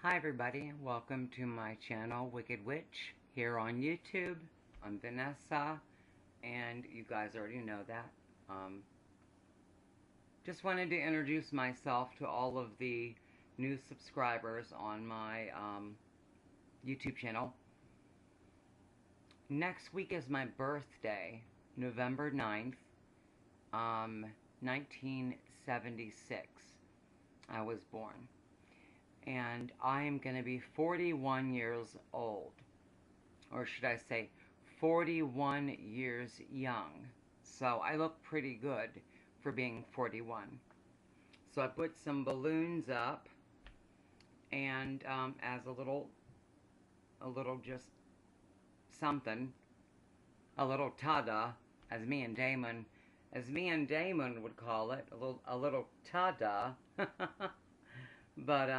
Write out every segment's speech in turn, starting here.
Hi everybody, welcome to my channel, Wicked Witch, here on YouTube. I'm Vanessa, and you guys already know that. Just wanted to introduce myself to all of the new subscribers on my YouTube channel. Next week is my birthday, November 9th, 1976. I was born. And I am going to be 41 years old. Or should I say 41 years young. So I look pretty good for being 41. So I put some balloons up and as a little just something, a little ta-da, as me and Damon would call it, a little ta-da. But,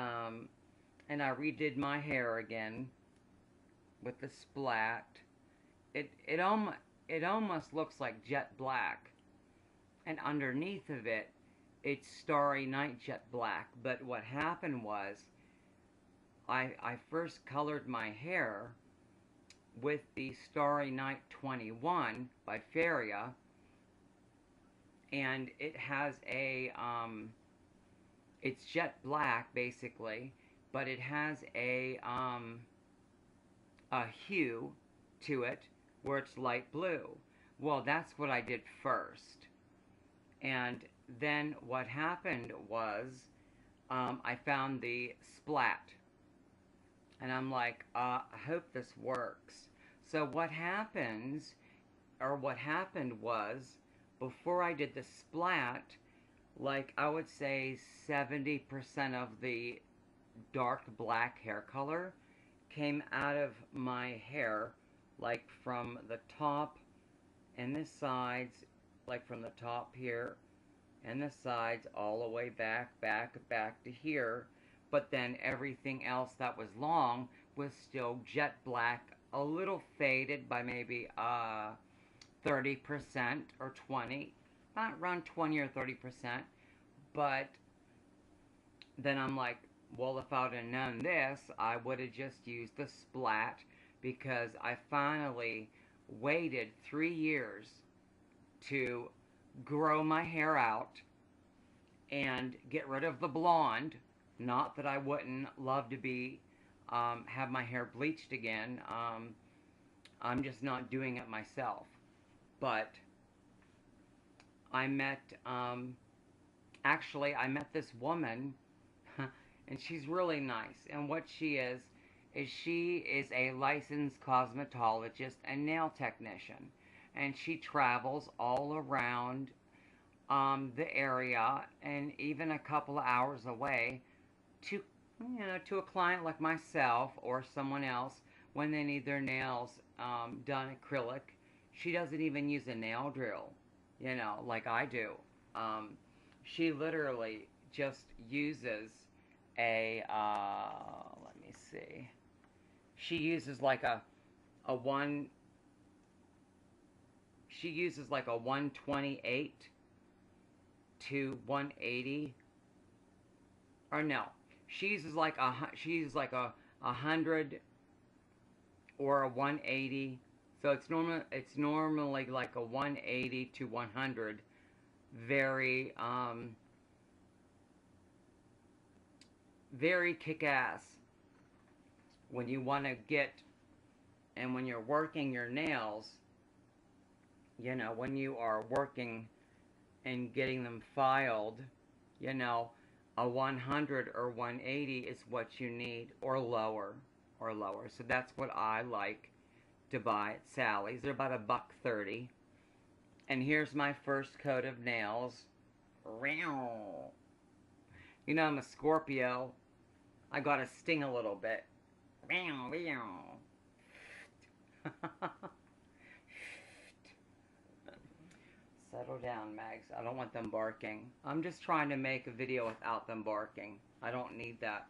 and I redid my hair again with the splat. It almost looks like jet black. And underneath of it, it's Starry Night jet black. But what happened was, I first colored my hair with the Starry Night 21 by Faria. And it has a, it's jet black basically, but it has a hue to it where it's light blue. Well, that's what I did first. And then what happened was I found the splat. And I'm like, I hope this works. So what happened was, before I did the splat, like I would say 70% of the dark black hair color came out of my hair, like from the top and the sides, like from the top here and the sides all the way back to here. But then everything else that was long was still jet black, a little faded by maybe 30% or 20%. Around 20 or 30%, but then I'm like, well, if I would have known this, I would have just used the splat, because I finally waited 3 years to grow my hair out and get rid of the blonde. Not that I wouldn't love to be have my hair bleached again. I'm just not doing it myself, but I met, actually, I met this woman, and she's really nice. And what she is she is a licensed cosmetologist and nail technician. And she travels all around the area, and even a couple of hours away to, to a client like myself or someone else when they need their nails done acrylic. She doesn't even use a nail drill, like I do. She literally just uses a, let me see. She uses like a 128 to 180. Or no, she uses like a 100 or a 180. So it's normally like a 180 to 100, very very kick-ass when you want to get, and when you're working your nails, when you are working and getting them filed, a 100 or 180 is what you need, or lower. So that's what I like to buy at Sally's. They're about $1.30. And here's my first coat of nails. I'm a Scorpio. I got to sting a little bit. Settle down, Mags. I don't want them barking. I'm just trying to make a video without them barking. I don't need that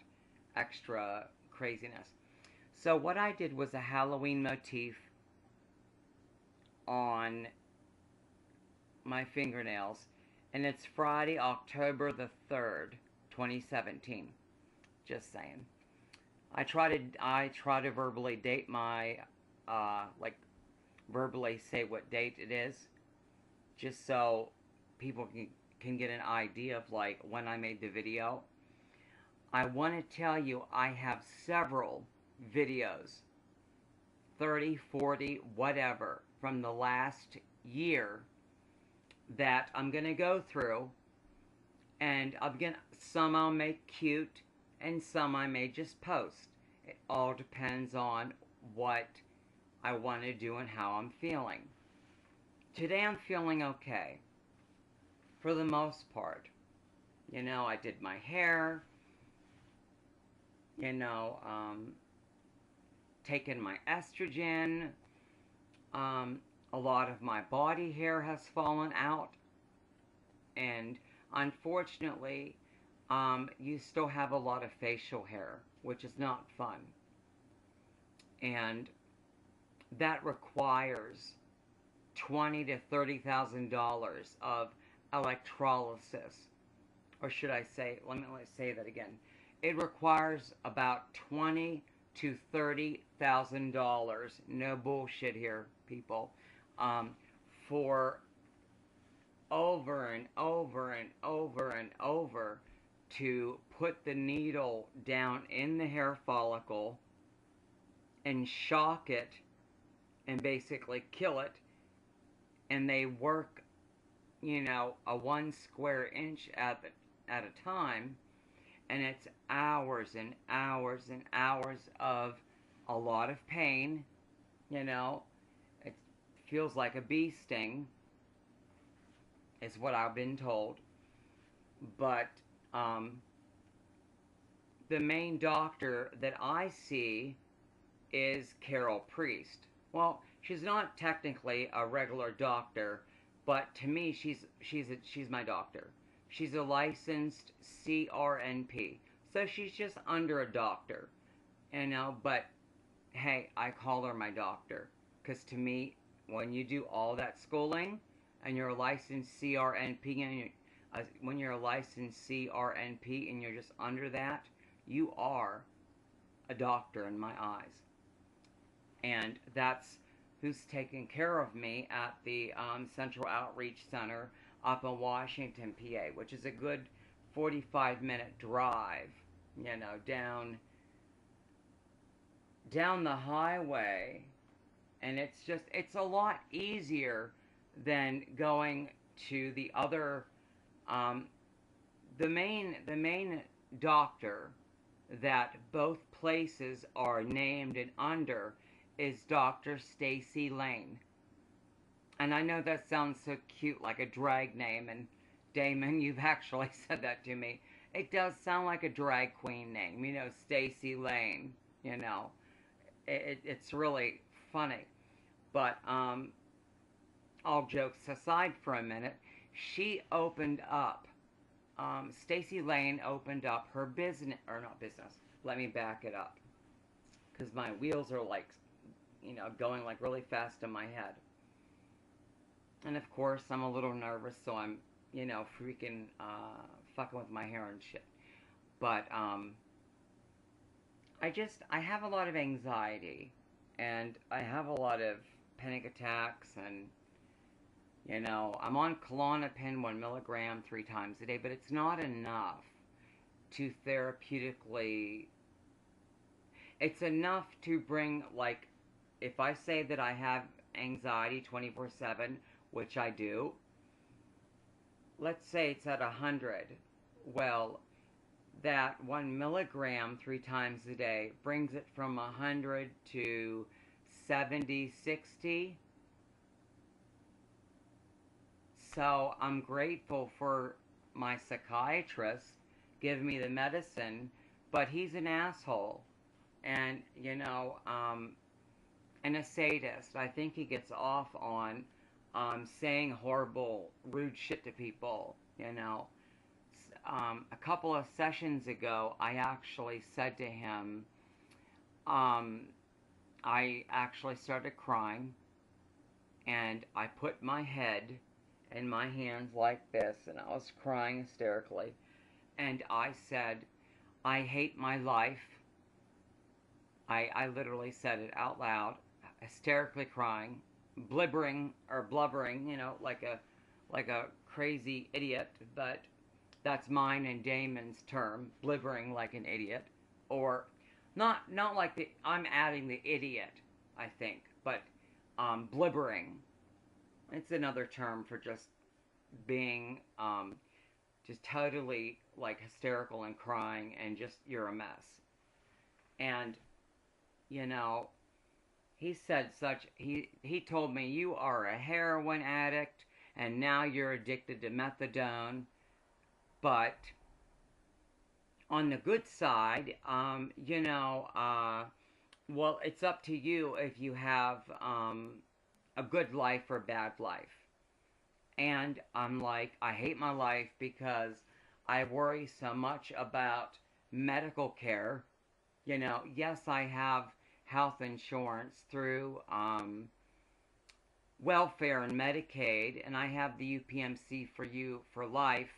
extra craziness. So what I did was a Halloween motif on my fingernails. And it's Friday, October the 3rd, 2017. Just saying. I try to verbally date my, like verbally say what date it is, just so people can get an idea of like when I made the video. I want to tell you I have several videos, 30, 40, whatever, from the last year that I'm going to go through, and some I'll make cute and some I may just post. It all depends on what I want to do and how I'm feeling. Today I'm feeling okay, for the most part. You know, I did my hair, you know, taken my estrogen, a lot of my body hair has fallen out, and unfortunately, you still have a lot of facial hair, which is not fun. And that requires $20,000 to $30,000 of electrolysis. Or should I say, let me say that again. It requires about $20,000 to $30,000, no bullshit here, people, for over and over and over and over to put the needle down in the hair follicle and shock it and basically kill it. And they work, you know, a 1 square inch at a time, and it's hours and hours and hours of a lot of pain. You know, it feels like a bee sting, is what I've been told. But the main doctor that I see is Carol Priest. Well, she's not technically a regular doctor, but to me, she's my doctor. She's a licensed CRNP, so she's just under a doctor, you know. But hey, I call her my doctor, because to me, when you do all that schooling and you're a licensed CRNP, and when you're a licensed CRNP and you're just under that, you are a doctor in my eyes. And that's who's taking care of me at the Central Outreach Center up in Washington, PA, which is a good 45-minute drive, you know, down the highway. And it's a lot easier than going to the other, the main doctor that both places are named and under is Dr. Stacy Lane. And I know that sounds so cute, like a drag name, and Damon, you've actually said that to me. It does sound like a drag queen name, you know, Stacy Lane, you know. It's really funny. But all jokes aside for a minute, she opened up, Stacy Lane opened up her business, or not business, let me back it up, because my wheels are like, you know, going like really fast in my head. And of course, I'm a little nervous, so I'm, you know, freaking fucking with my hair and shit. But I have a lot of anxiety, and I have a lot of panic attacks, and, you know, I'm on Klonopin 1 milligram 3 times a day, but it's not enough to therapeutically, it's enough to bring, like, if I say that I have anxiety 24/7, which I do, let's say it's at 100, well, that 1 milligram 3 times a day brings it from 100 to 70, 60. So I'm grateful for my psychiatrist giving me the medicine, but he's an asshole. And, you know, and a sadist. I think he gets off on saying horrible, rude shit to people, you know. A couple of sessions ago, I actually said to him, I actually started crying, and I put my head in my hands like this, and I was crying hysterically, and I said, I hate my life, I literally said it out loud, hysterically crying, blibbering or blubbering, like a crazy idiot, but that's mine and Damon's term, blibbering like an idiot, or not like the I'm adding the idiot, I think, but blibbering. It's another term for just being just totally like hysterical and crying and just you're a mess. And you know, he told me you are a heroin addict and now you're addicted to methadone, but on the good side, well, it's up to you if you have a good life or bad life. And I'm like, I hate my life because I worry so much about medical care. Yes, I have health insurance through welfare and Medicaid, and I have the UPMC for You for Life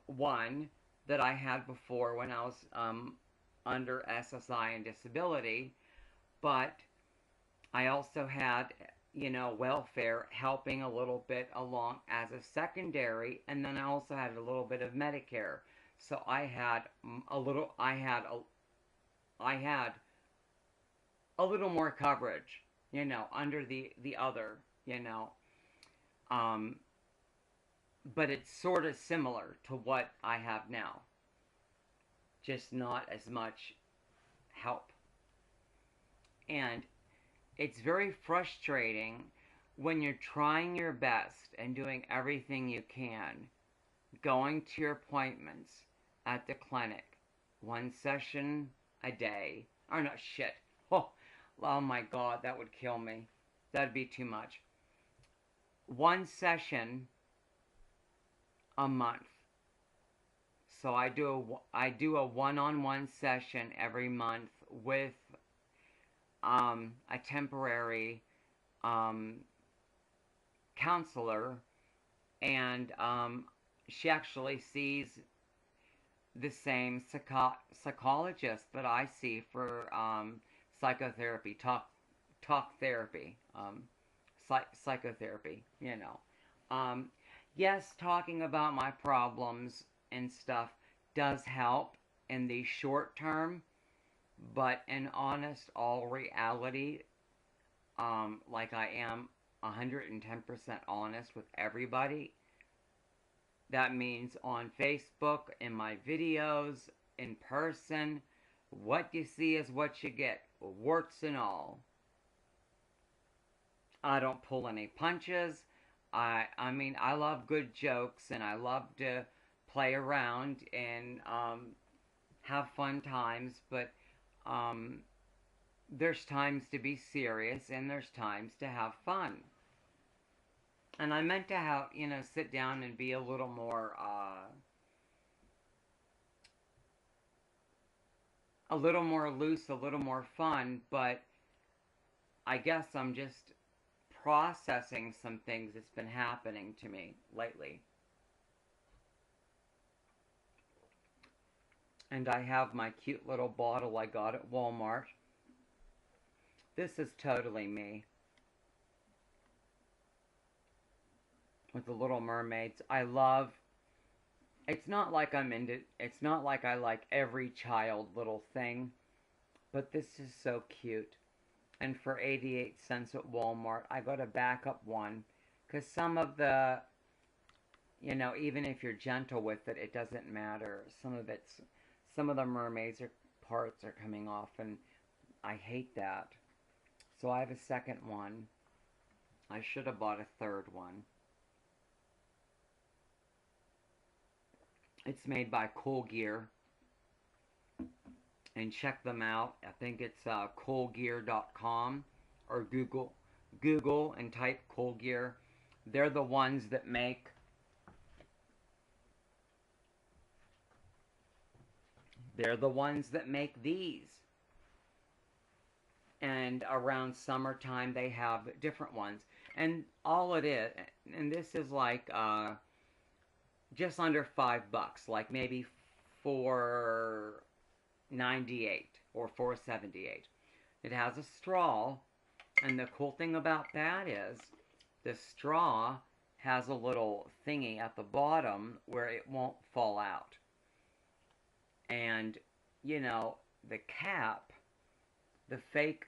one that I had before when I was under SSI and disability, but I also had, welfare helping a little bit along as a secondary, and then I also had a little bit of Medicare. So I had a little more coverage, under the other, but it's sort of similar to what I have now, just not as much help. And it's very frustrating when you're trying your best and doing everything you can, going to your appointments at the clinic, one session a day, or no, shit, oh my God, that would kill me, that'd be too much, one session a month. So I do a one-on-one session every month with a temporary counselor, and she actually sees the same psychologist that I see for psychotherapy, talk therapy, psychotherapy, yes, talking about my problems and stuff does help in the short term, but in honest, all reality, like I am 110% honest with everybody, that means on Facebook, in my videos, in person, what you see is what you get, warts and all. I don't pull any punches. I mean, I love good jokes, and I love to play around and have fun times, but there's times to be serious, and there's times to have fun. And I meant to have, sit down and be a little more, loose, a little more fun, but I guess I'm just processing some things that's been happening to me lately. And I have my cute little bottle I got at Walmart. This is totally me. With the Little Mermaids. It's not like it's not like I like every child little thing, but this is so cute. And for 88 cents at Walmart, I got a backup one, because some of the, even if you're gentle with it, it doesn't matter. Some of the mermaids parts are coming off, and I hate that. So I have a second one. I should have bought a third one. It's made by Cool Gear. And check them out. I think it's coolgear.com, or Google and type Cool Gear. They're the ones that make these. And around summertime they have different ones. And all it is, and this is like just under $5, like maybe $4.98, or $4.78. It has a straw, and the cool thing about that is the straw has a little thingy at the bottom where it won't fall out. And, you know, the cap, the fake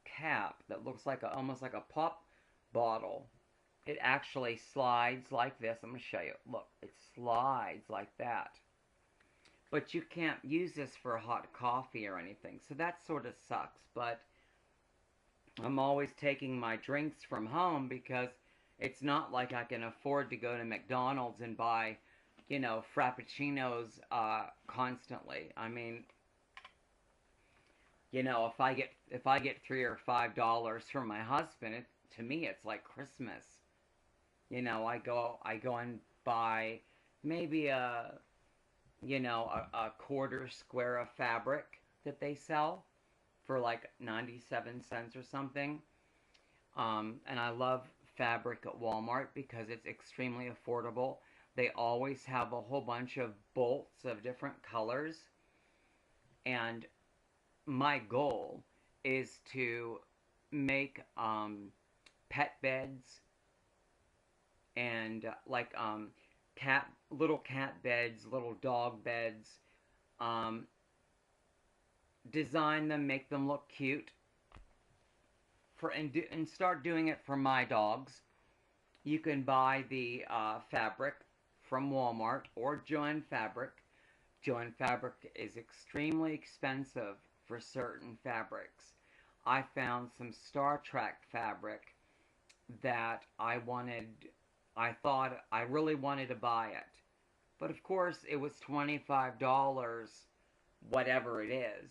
cap that looks like almost like a pop bottle, it actually slides like this. I'm going to show you. Look, it slides like that. But you can't use this for hot coffee or anything, so that sort of sucks. But I'm always taking my drinks from home because it's not like I can afford to go to McDonald's and buy, you know, frappuccinos constantly. I mean, you know, if I get $3 or $5 from my husband, to me it's like Christmas. You know, I go and buy maybe a quarter square of fabric that they sell for like 97 cents or something. And I love fabric at Walmart because it's extremely affordable. They always have a whole bunch of bolts of different colors. And my goal is to make pet beds and little cat beds, little dog beds, design them, make them look cute, and start doing it for my dogs. You can buy the fabric from Walmart or Joann Fabric. Joann Fabric is extremely expensive for certain fabrics. I found some Star Trek fabric that I thought I really wanted to buy it. But of course, it was $25, whatever it is.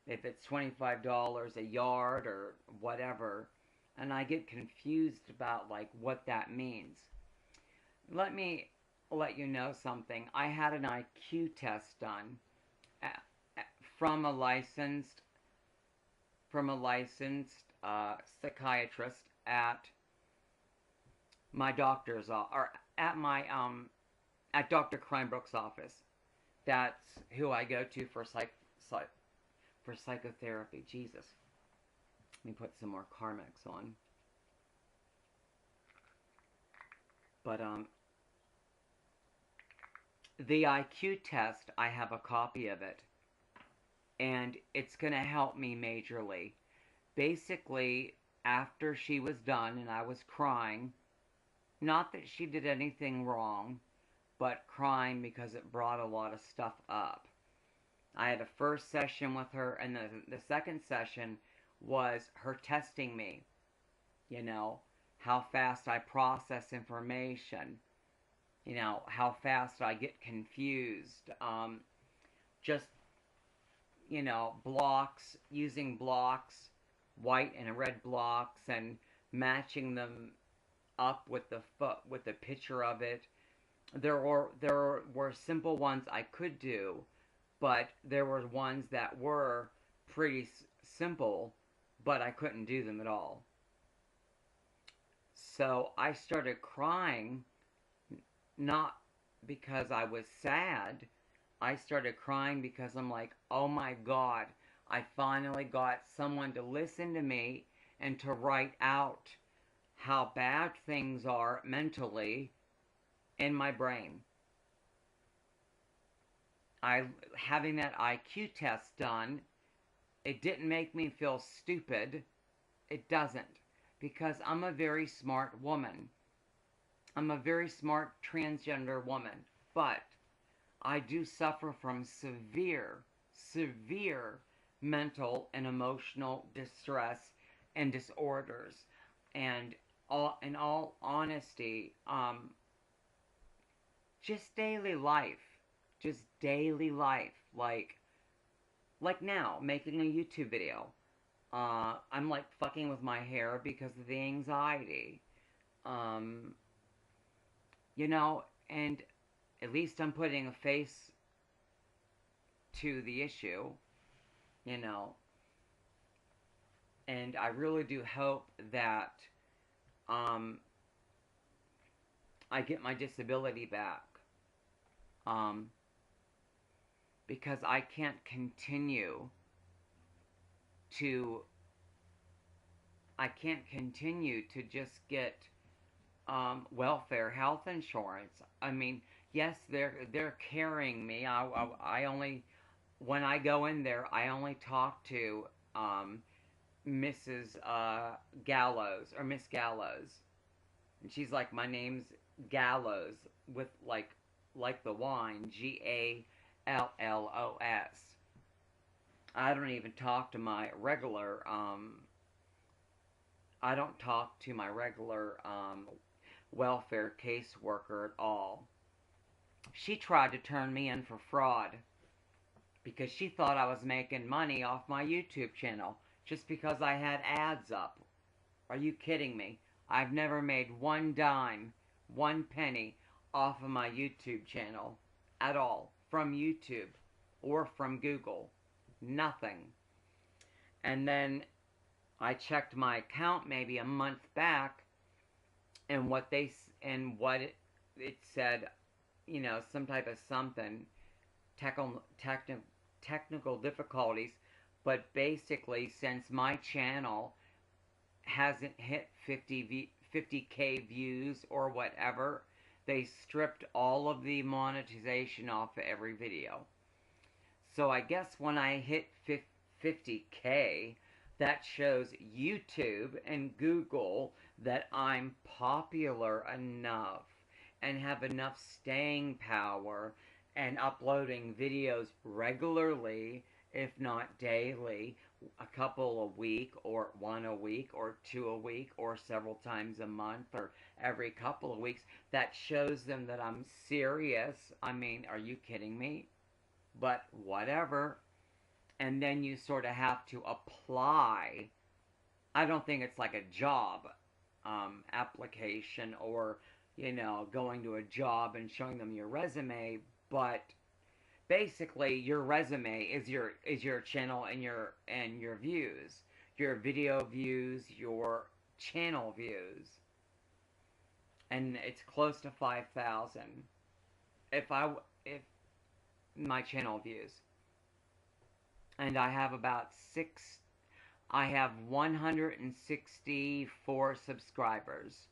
If it's $25 a yard or whatever. And I get confused about, like, what that means. Let me let you know something. I had an IQ test done from a licensed psychiatrist at my doctor's or at Dr. Cranbrook's office. That's who I go to for psychotherapy. Jesus. Let me put some more Carmex on. But the IQ test, I have a copy of it. And it's going to help me majorly. Basically, after she was done and I was crying, not that she did anything wrong, but crying because it brought a lot of stuff up. I had a first session with her, and the second session was her testing me. You know, how fast I process information. You know, how fast I get confused. Just, you know, blocks, using blocks, white and red blocks, and matching them up with the picture of it. There were simple ones I could do, but there were ones that were pretty simple, but I couldn't do them at all. So I started crying, not because I was sad. I started crying because I'm like, oh my God, I finally got someone to listen to me and to write out how bad things are mentally in my brain. Having that IQ test done, it didn't make me feel stupid. It doesn't. Because I'm a very smart woman. I'm a very smart transgender woman. But I do suffer from severe mental and emotional distress and disorders. And in all honesty, just daily life. Just daily life. Like now, making a YouTube video. I'm like fucking with my hair because of the anxiety. You know, and at least I'm putting a face to the issue, you know. And I really do hope that I get my disability back. because I can't continue to just get welfare, health insurance. I mean, yes, they're carrying me. I only, when I go in there, I only talk to Mrs. Gallows, or Miss Gallows, and she's like, my name's Gallows, with like the wine, Gallos. I don't even talk to my regular I don't talk to my regular welfare caseworker at all. She tried to turn me in for fraud because she thought I was making money off my YouTube channel just because I had ads up. Are you kidding me? I've never made one dime, one penny off of my YouTube channel at all, from YouTube or from Google. Nothing. And then I checked my account maybe a month back, and what it said, you know, some type of something, technical difficulties, but basically, since my channel hasn't hit 50K views or whatever, they stripped all of the monetization off of every video. So I guess when I hit 50K, that shows YouTube and Google that I'm popular enough and have enough staying power and uploading videos regularly, if not daily, a couple a week, or one a week, or two a week, or several times a month, or every couple of weeks. That shows them that I'm serious. I mean, are you kidding me? But whatever. And then you sort of have to apply. I don't think it's like a job application, or, you know, going to a job and showing them your resume, but basically your resume is your channel and your views, your video views, your channel views, and it's close to 5,000 if my channel views. And I have about 164 subscribers.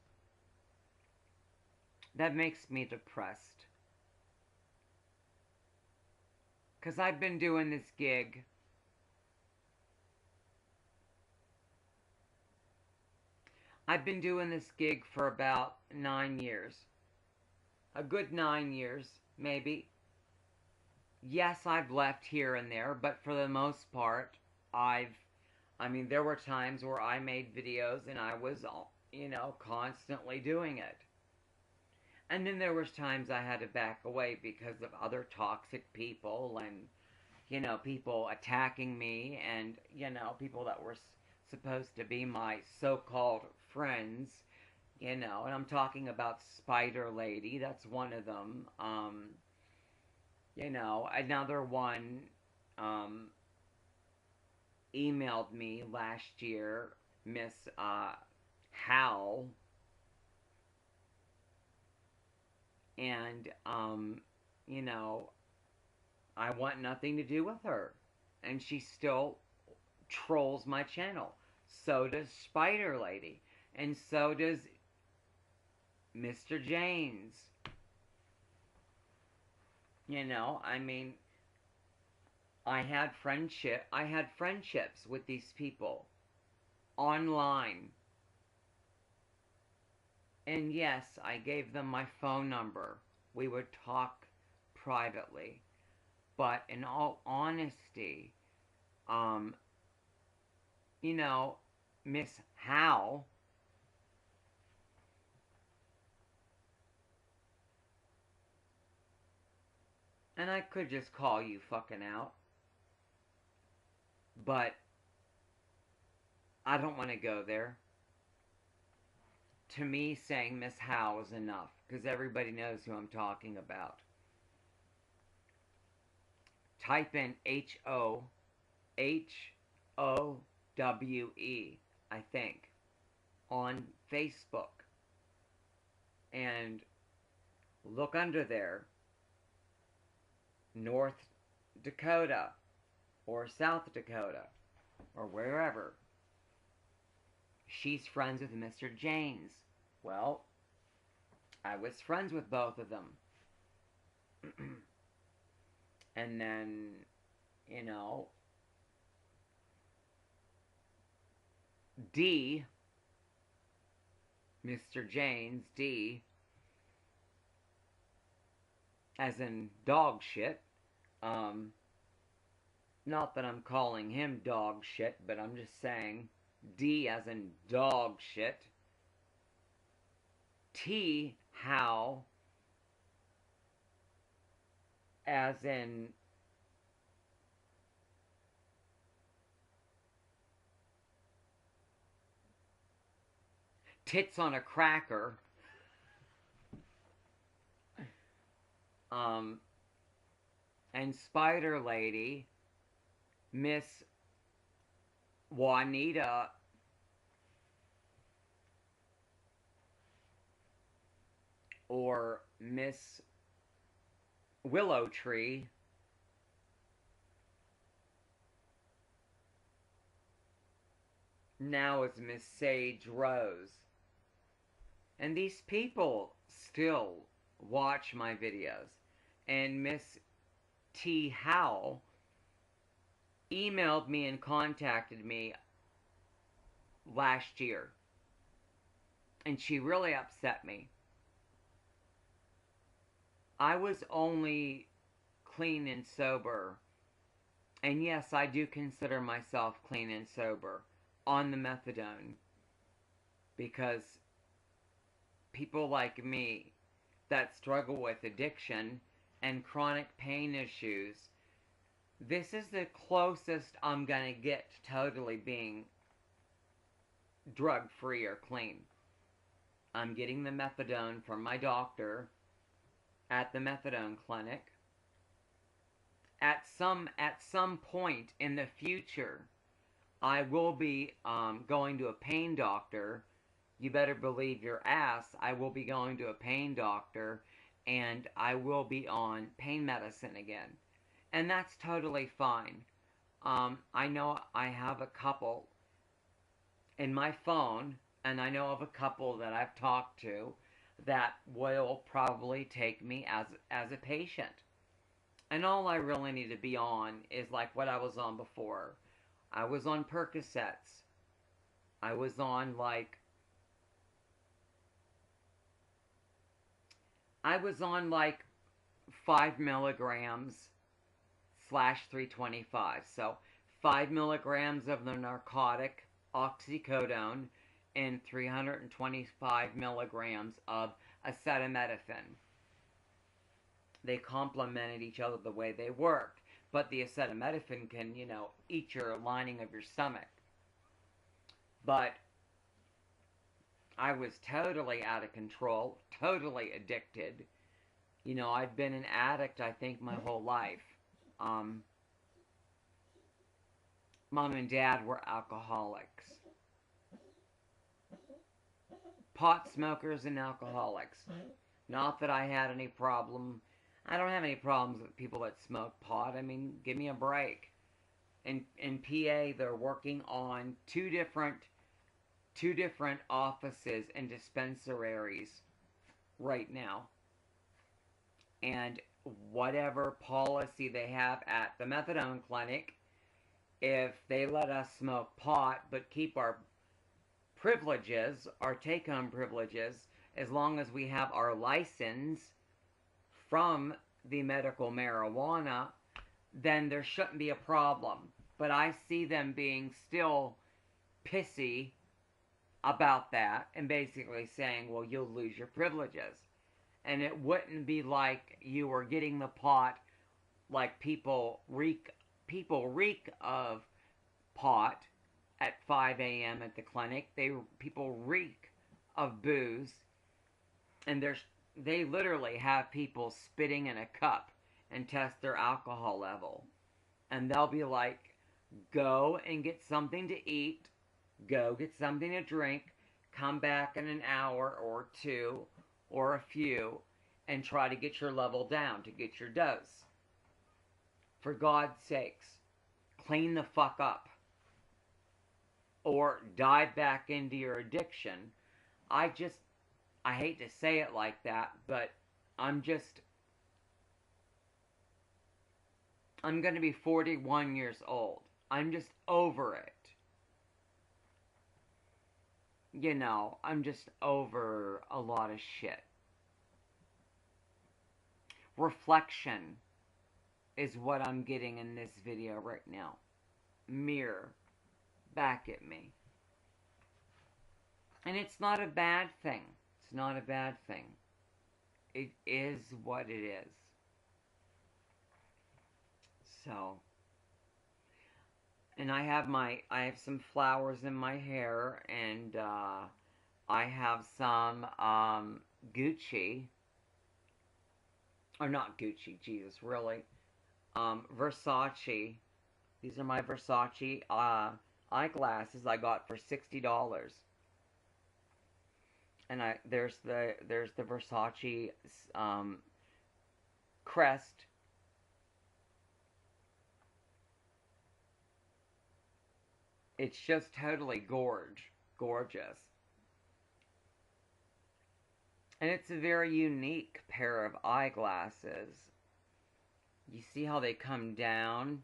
That makes me depressed. Because I've been doing this gig for about 9 years. A good 9 years, maybe. Yes, I've left here and there, but for the most part, I mean, there were times where I made videos and I was, you know, constantly doing it. And then there was times I had to back away because of other toxic people and, you know, people attacking me, and, you know, people that were supposed to be my so-called friends, you know, and I'm talking about Spider Lady, that's one of them. You know, another one emailed me last year, Miss Hal, and you know, I want nothing to do with her, and she still trolls my channel. So does Spider Lady, and so does Mr. James. You know, I mean, I had friendships with these people online. And yes, I gave them my phone number. We would talk privately. But in all honesty, you know, Miss Howe, and I could just call you fucking out, but I don't want to go there. To me, saying Miss Howe is enough, because everybody knows who I'm talking about. Type in Howe, I think, on Facebook, and look under there, North Dakota or South Dakota or wherever. She's friends with Mr. James. Well, I was friends with both of them. And then, you know, D, Mr. James, D, as in dog shit. Not that I'm calling him dog shit, but I'm just saying D as in dog shit. T, how, as in tits on a cracker. And Spider Lady, Miss Juanita, or Miss Willow Tree, now is Miss Sage Rose. And these people still watch my videos. And Miss T. Howell emailed me and contacted me last year. And she really upset me. I was only clean and sober. And yes, I do consider myself clean and sober on the methadone. Because people like me that struggle with addiction and chronic pain issues, this is the closest I'm going to get to totally being drug-free or clean. I'm getting the methadone from my doctor at the methadone clinic. At some point in the future, I will be going to a pain doctor. You better believe your ass, I will be going to a pain doctor, and I will be on pain medicine again. And that's totally fine. I know I have a couple in my phone, and I know of a couple that I've talked to that will probably take me as a patient. And all I really need to be on is like what I was on before. I was on Percocets. I was on like 5 milligrams / 325. So 5 milligrams of the narcotic oxycodone and 325 milligrams of acetaminophen. They complemented each other the way they worked. But the acetaminophen can, eat your lining of your stomach. But I was totally out of control, totally addicted. I've been an addict, I think, my whole life. Mom and Dad were alcoholics. Pot smokers and alcoholics. Not that I had any problem. I don't have any problems with people that smoke pot. I mean, give me a break. In PA, they're working on two different offices and dispensaries right now. And whatever policy they have at the methadone clinic, if they let us smoke pot but keep our privileges, our take-home privileges, as long as we have our license from the medical marijuana, then there shouldn't be a problem. But I see them being still pissy about that and basically saying, well, you'll lose your privileges. And it wouldn't be like you were getting the pot like people reek of pot at 5 a.m. at the clinic. People reek of booze, and they literally have people spitting in a cup and test their alcohol level. And they'll be like, go and get something to eat, go get something to drink, come back in an hour or two or a few, and try to get your level down, to get your dose. For God's sakes, clean the fuck up. Or dive back into your addiction. I hate to say it like that, but I'm going to be 41 years old. I'm just over it. You know, I'm just over a lot of shit. Reflection is what I'm getting in this video right now. Mirror back at me. And it's not a bad thing. It's not a bad thing. It is what it is. So, and I have some flowers in my hair, and I have some Gucci, or not Gucci, Jesus, really, Versace. These are my Versace eyeglasses I got for $60. And there's the Versace crest. It's just totally gorgeous. And it's a very unique pair of eyeglasses. You see how they come down?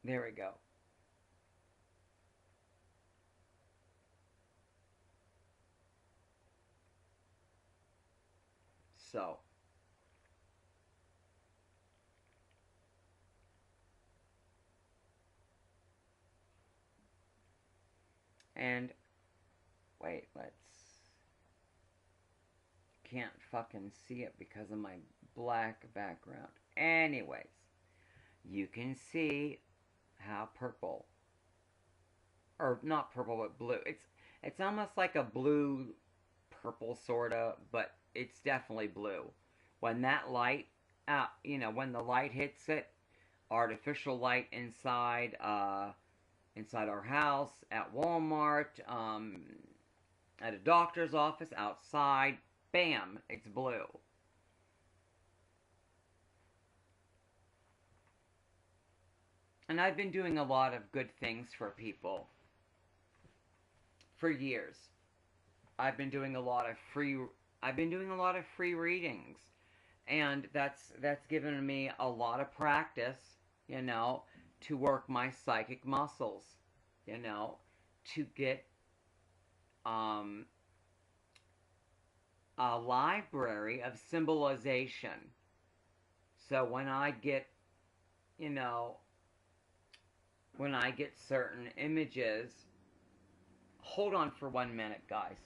There we go. So, and wait, can't fucking see it because of my black background. Anyways, you can see how purple, or not purple, but blue. It's almost like a blue purple sorta, but it's definitely blue. When that light, when the light hits it, artificial light inside our house, at Walmart, at a doctor's office, outside, bam, it's blue. And I've been doing a lot of good things for people for years. I've been doing a lot of free readings, and that's given me a lot of practice, to work my psychic muscles, to get a library of symbolization. So when I get, when I get certain images, hold on for 1 minute, guys.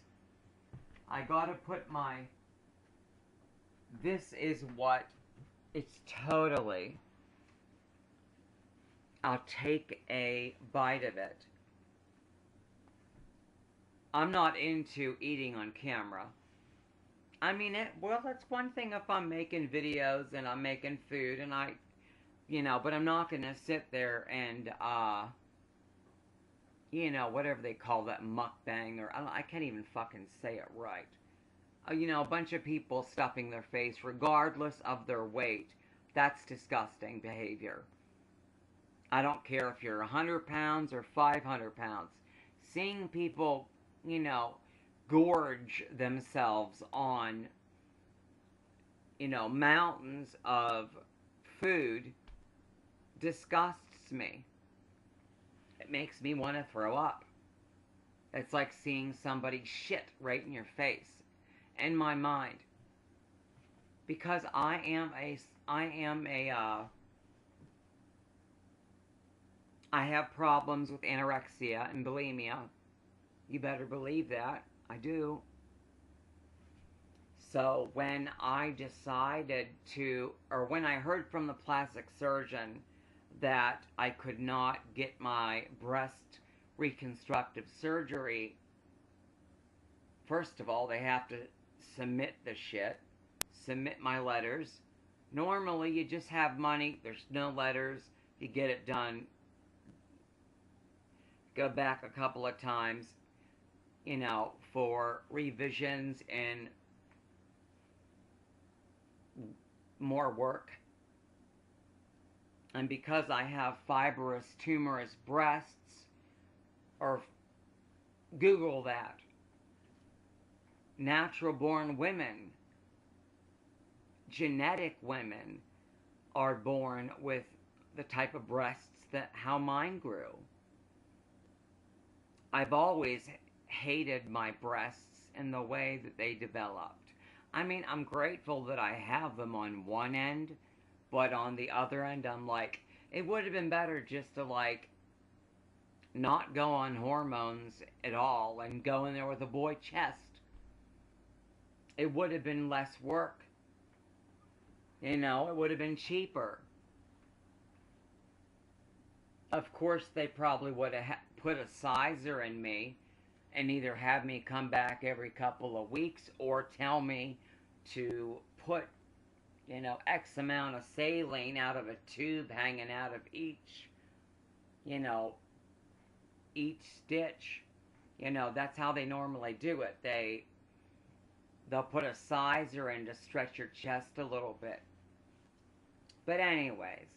I gotta put this is what, it's totally, I'll take a bite of it. I'm not into eating on camera. I mean, it's one thing if I'm making videos and I'm making food and but I'm not gonna sit there and, whatever they call that, mukbang, or I can't even fucking say it right. A bunch of people stuffing their face regardless of their weight. That's disgusting behavior. I don't care if you're 100 pounds or 500 pounds. Seeing people, gorge themselves on, mountains of food disgusts me. It makes me want to throw up. It's like seeing somebody shit right in your face, in my mind. Because I have problems with anorexia and bulimia. You better believe that. I do. So when I decided when I heard from the plastic surgeon that I could not get my breast reconstructive surgery, first of all, they have to submit the shit, submit my letters. Normally, you just have money, there's no letters, you get it done, go back a couple of times, for revisions and more work. And because I have fibrous, tumorous breasts, or Google that, natural born women, genetic women, are born with the type of breasts that how mine grew. I've always hated my breasts and the way that they developed. I mean, I'm grateful that I have them on one end, but on the other end, I'm like, it would have been better just to, like, not go on hormones at all and go in there with a boy chest. It would have been less work. You know, it would have been cheaper. Of course, they probably would have put a sizer in me and either have me come back every couple of weeks or tell me to put, you know, X amount of saline out of a tube hanging out of each, you know, each stitch. You know, that's how they normally do it. They'll put a sizer in to stretch your chest a little bit. But anyways,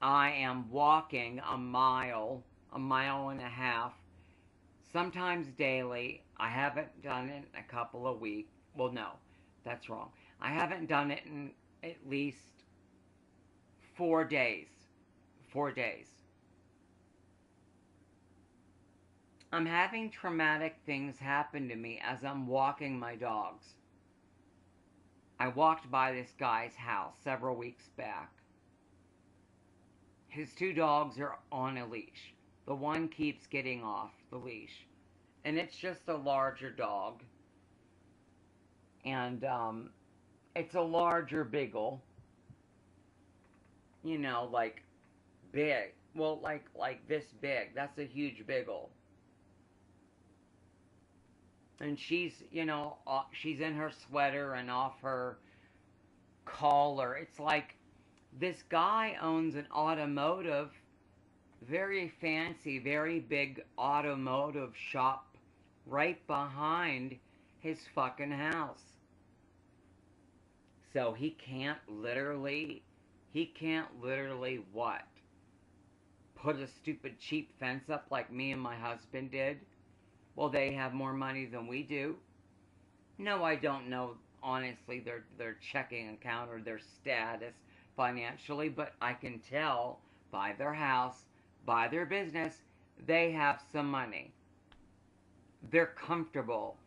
I am walking a mile and a half, sometimes daily. I haven't done it in a couple of weeks. Well, no, that's wrong. I haven't done it in at least 4 days. 4 days. I'm having traumatic things happen to me as I'm walking my dogs. I walked by this guy's house several weeks back. His 2 dogs are on a leash. The one keeps getting off the leash. And it's just a larger dog. And it's a larger beagle. You know, like big. Well, like this big. That's a huge beagle. And she's, you know, she's in her sweater and off her collar. It's like this guy owns an automotive, very fancy, very big automotive shop right behind his fucking house. So he can't literally what? Put a stupid cheap fence up like me and my husband did? Well, they have more money than we do. No, I don't know, honestly, their checking account or their status financially, but I can tell by their house, by their business, they have some money. They're comfortable.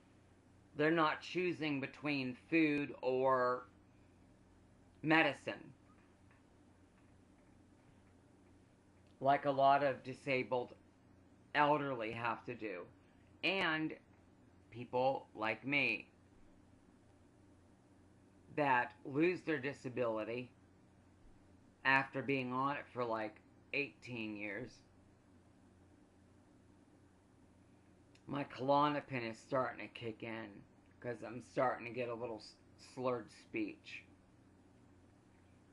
They're not choosing between food or medicine, like a lot of disabled elderly have to do. And people like me that lose their disability after being on it for like 18 years. My Klonopin is starting to kick in because I'm starting to get a little slurred speech.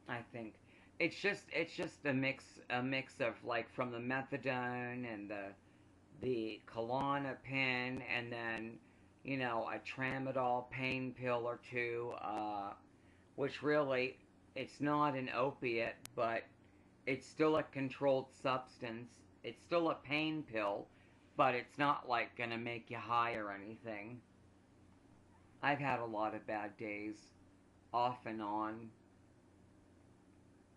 I think it's just a mix of, like, from the methadone and the Klonopin, and then, you know, a tramadol pain pill or two, which really, it's not an opiate, but it's still a controlled substance. It's still a pain pill, but it's not, like, gonna make you high or anything. I've had a lot of bad days, off and on,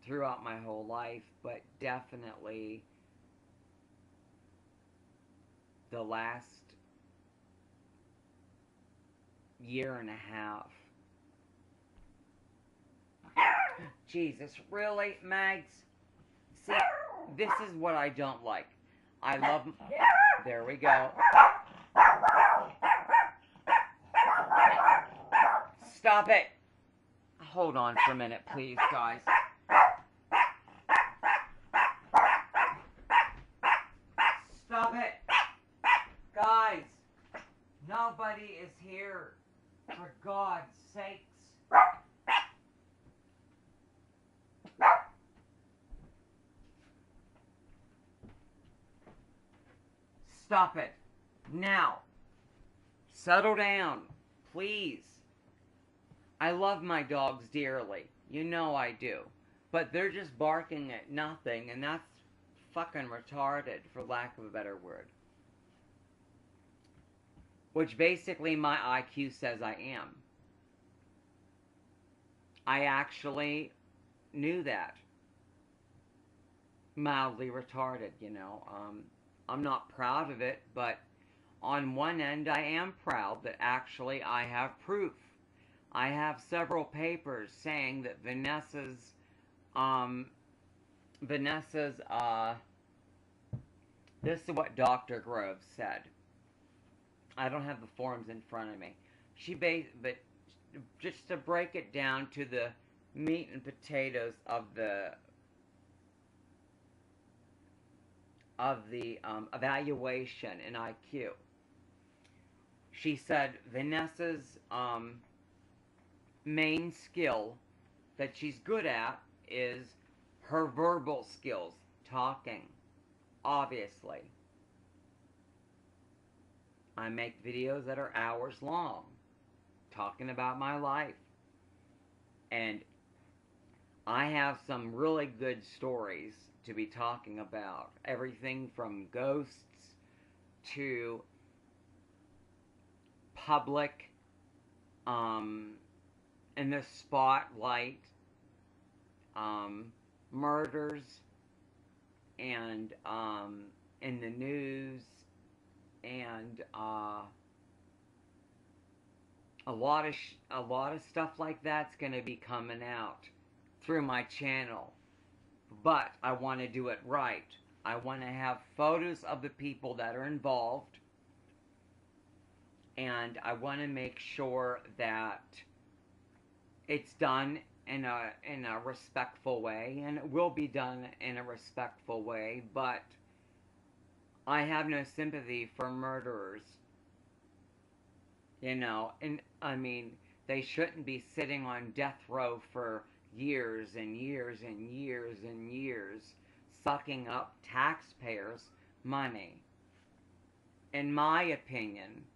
throughout my whole life, but definitely the last year and a half. Jesus, really, Mags? See, this is what I don't like. I love... There we go. Stop it! Hold on for a minute, please, guys. Stop it! Guys, nobody is here, for God's sakes. Stop it. Now. Settle down, please. I love my dogs dearly. You know I do. But they're just barking at nothing, and that's fucking retarded, for lack of a better word. Which basically my IQ says I am. I actually knew that. Mildly retarded, you know. I'm not proud of it, but on one end I am proud that actually I have proof. I have several papers saying that Vanessa's, this is what Dr. Grove said. I don't have the forms in front of me. But just to break it down to the meat and potatoes of the evaluation in IQ. She said Vanessa's main skill that she's good at is her verbal skills, talking, obviously. I make videos that are hours long, talking about my life. And I have some really good stories to be talking about. Everything from ghosts to public, in the spotlight, murders, and in the news, and a lot of stuff like that's going to be coming out through my channel. But I want to do it right. I want to have photos of the people that are involved, and I want to make sure that it's done in a respectful way, and it will be done in a respectful way, but I have no sympathy for murderers. You know, and I mean, they shouldn't be sitting on death row for years and years and years and years, sucking up taxpayers' money. In my opinion,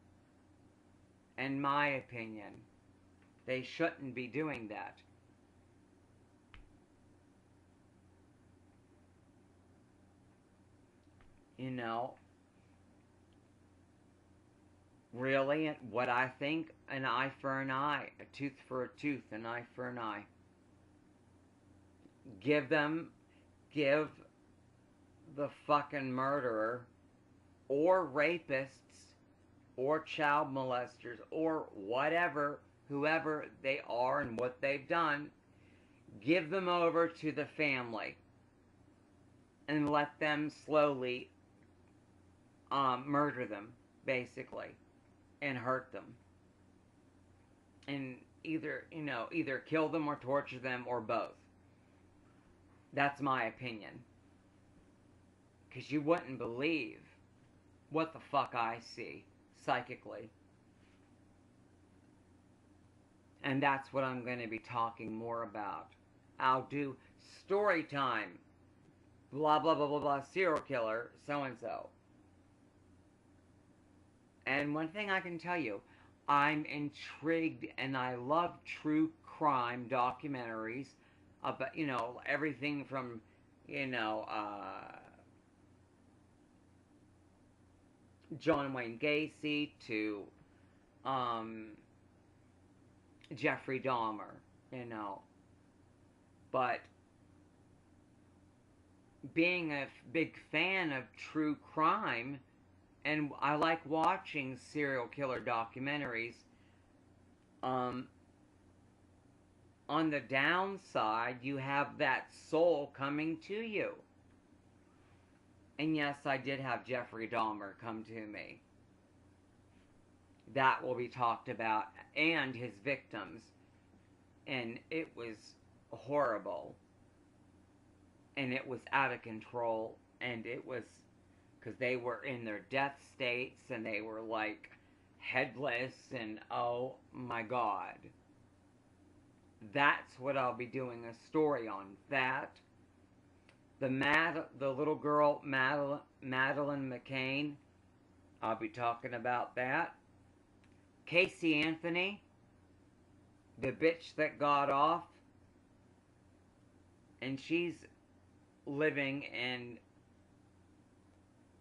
they shouldn't be doing that. You know, really, what I think, an eye for an eye, a tooth for a tooth, an eye for an eye. Give the fucking murderer, or rapists, or child molesters, or whatever, whoever they are and what they've done, give them over to the family and let them slowly murder them, basically, and hurt them, and either kill them or torture them or both. That's my opinion. Because you wouldn't believe what the fuck I see psychically. And that's what I'm going to be talking more about. I'll do story time. Blah, blah, blah, blah, blah, serial killer, so-and-so. And one thing I can tell you, I'm intrigued and I love true crime documentaries about, everything from, John Wayne Gacy to Jeffrey Dahmer, But being a big fan of true crime, and I like watching serial killer documentaries, on the downside, you have that soul coming to you. And yes, I did have Jeffrey Dahmer come to me. That will be talked about, and his victims. And it was horrible. And it was out of control. And it was, because they were in their death states, and they were like headless, and oh my God. That's what I'll be doing a story on. That. The little girl, Madeleine McCann, I'll be talking about that. Casey Anthony, the bitch that got off, and she's living in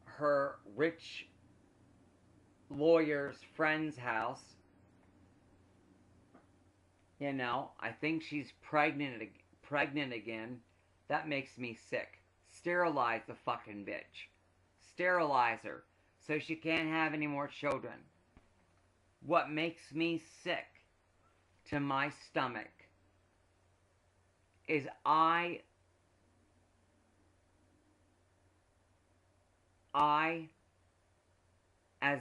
her rich lawyer's friend's house. You know, I think she's pregnant again. That makes me sick. Sterilize the fucking bitch. Sterilize her so she can't have any more children. What makes me sick to my stomach is I as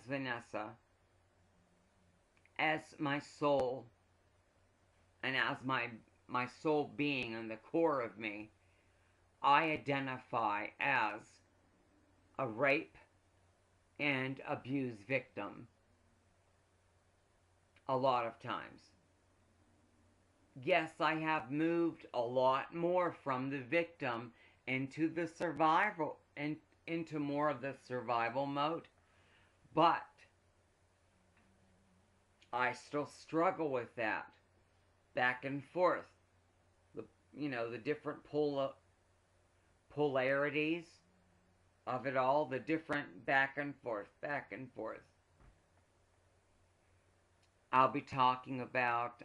Vanessa, as my soul, and as my soul being and the core of me, I identify as a rape and abuse victim a lot of times. Yes, I have moved a lot more from the victim into the survival, and into more of the survival mode, but I still struggle with that back and forth. The different polarities of it all, the different back and forth. I'll be talking about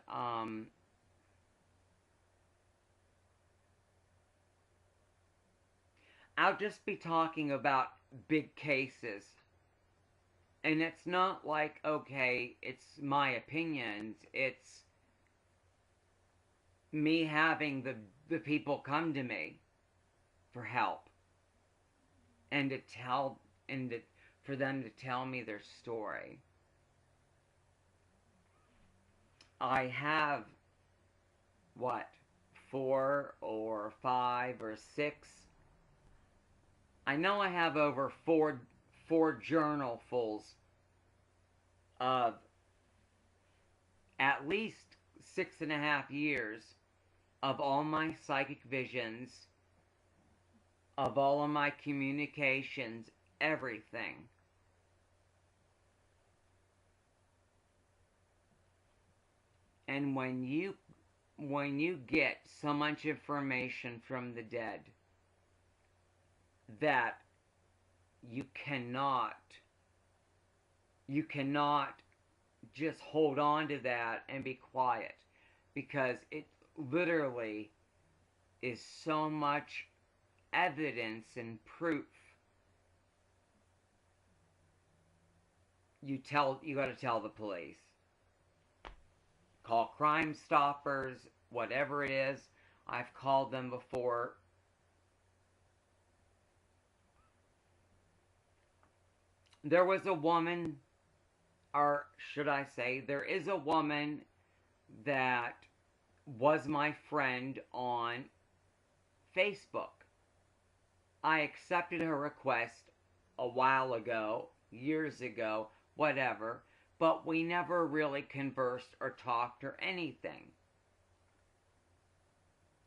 I'll just be talking about big cases. And it's not like, okay, it's my opinions. It's me having the people come to me for help. And for them to tell me their story. I have, 4 or 5 or 6. I know I have over four journalfuls of at least 6.5 years of all my psychic visions, of all of my communications, everything. And when you get so much information from the dead that you cannot just hold on to that and be quiet, because it literally is so much evidence and proof. You got to tell the police. Call Crime Stoppers, whatever it is. I've called them before. There was a woman, or should I say, there is a woman that was my friend on Facebook. I accepted her request a while ago, years ago, whatever, but we never really conversed or talked or anything.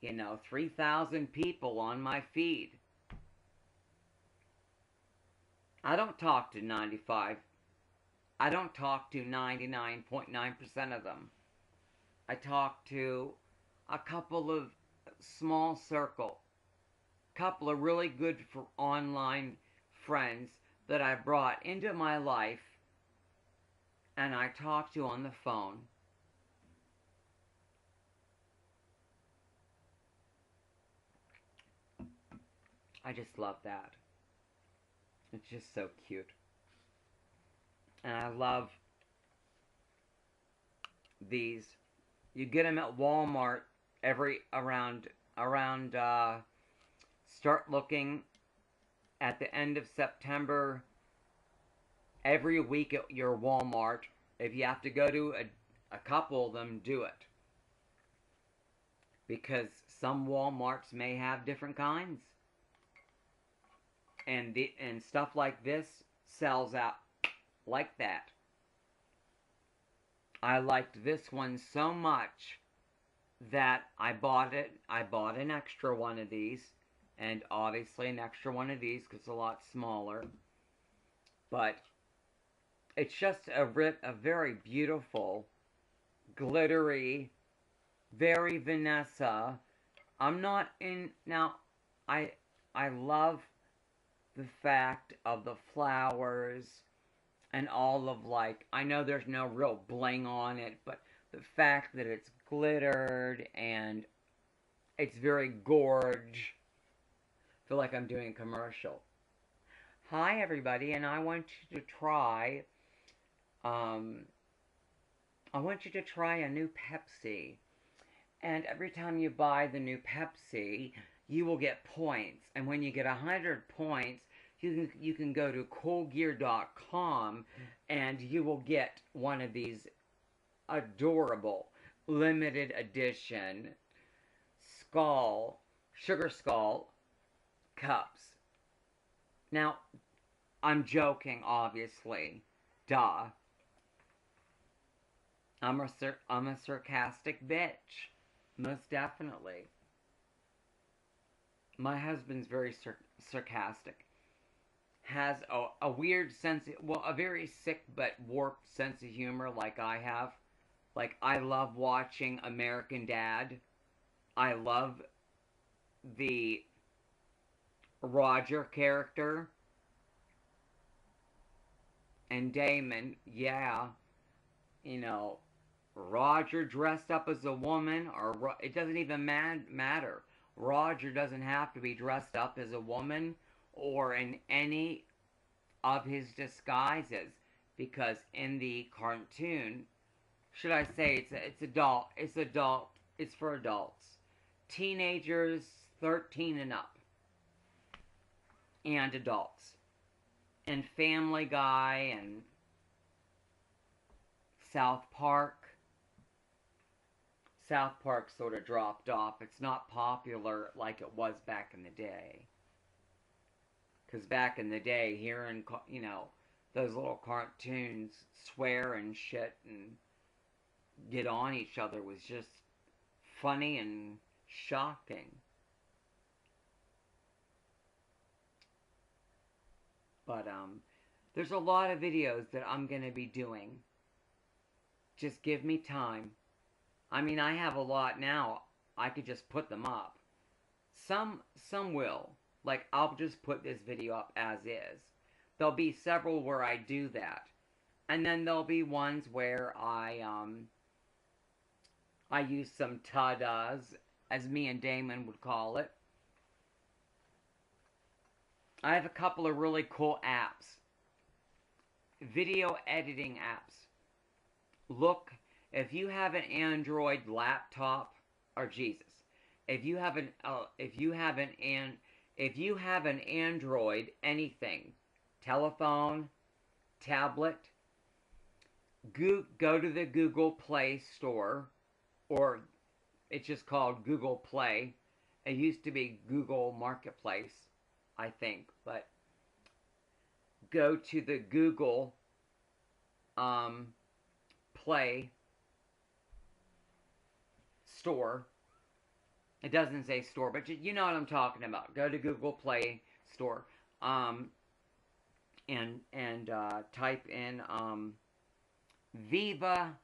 3,000 people on my feed. I don't talk to 99.9% of them. I talk to a couple of small circle, couple of really good online friends that I brought into my life, and I talk to on the phone. I just love that. It's just so cute. And I love these. You get them at Walmart start looking at the end of September, every week at your Walmart. If you have to go to a couple of them, do it. Because some Walmarts may have different kinds. And stuff like this sells out like that. I liked this one so much that I bought it. I bought an extra one of these, and obviously an extra one of these because it's a lot smaller. But it's just a very beautiful glittery, very Vanessa. I'm not in, now, I love the fact of the flowers and all of, like, I know there's no real bling on it, but the fact that it's glittered and it's very gorge. I feel like I'm doing a commercial. Hi everybody, and I want you to try, I want you to try a new Pepsi. And every time you buy the new Pepsi, you will get points. And when you get 100 points, you can go to coolgear.com and you will get one of these adorable limited edition sugar skull cups. Now, I'm joking, obviously. Duh. I'm a sarcastic bitch. Most definitely. My husband's very sarcastic. Has a weird sense, well, a very sick but warped sense of humor like I have. Like, I love watching American Dad. I love the Roger character. And Damon, yeah. You know, Roger dressed up as a woman, or it doesn't even matter. Roger doesn't have to be dressed up as a woman or in any of his disguises, because in the cartoon, should I say, it's for adults, teenagers 13 and up, and adults, and Family Guy and South Park sort of dropped off. It's not popular like it was back in the day. Because back in the day, hearing, you know, those little cartoons swear and shit and get on each other was just funny and shocking. But, there's a lot of videos that I'm going to be doing. Just give me time. I mean, I have a lot now. I could just put them up. Some will. Like, I'll just put this video up as is. There'll be several where I do that. And then there'll be ones where I use some ta-das, as me and Damon would call it. I have a couple of really cool apps. Video editing apps. Look, if you have an Android laptop, or Jesus, if you have an Android anything, telephone, tablet, go to the Google Play Store, or it's just called Google Play. It used to be Google Marketplace, I think, but go to the Google Play Store. It doesn't say store, but you know what I'm talking about. Go to Google Play Store, and type in Viva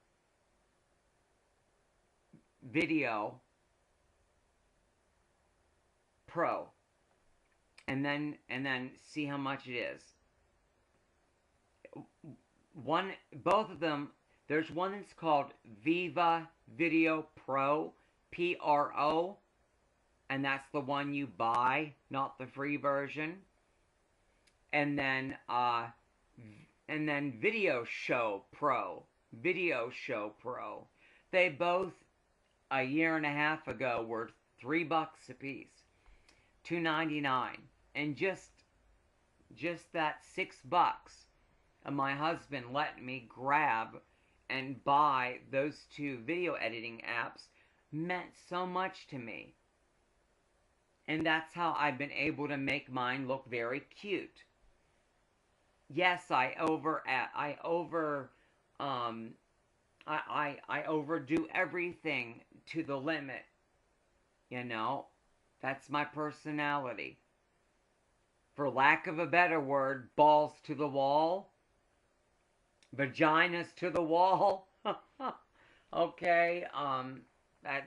Video Pro, and then see how much it is. Both of them. There's one that's called Viva Video Pro, Pro, and that's the one you buy, not the free version. And then Video Show Pro. They both, a year and a half ago, were $3 a piece, $2.99, and just that $6 of my husband letting me grab and buy those two video editing apps meant so much to me. And that's how I've been able to make mine look very cute. Yes, I overdo everything to the limit. You know, that's my personality. For lack of a better word, balls to the wall. Vaginas to the wall. Okay,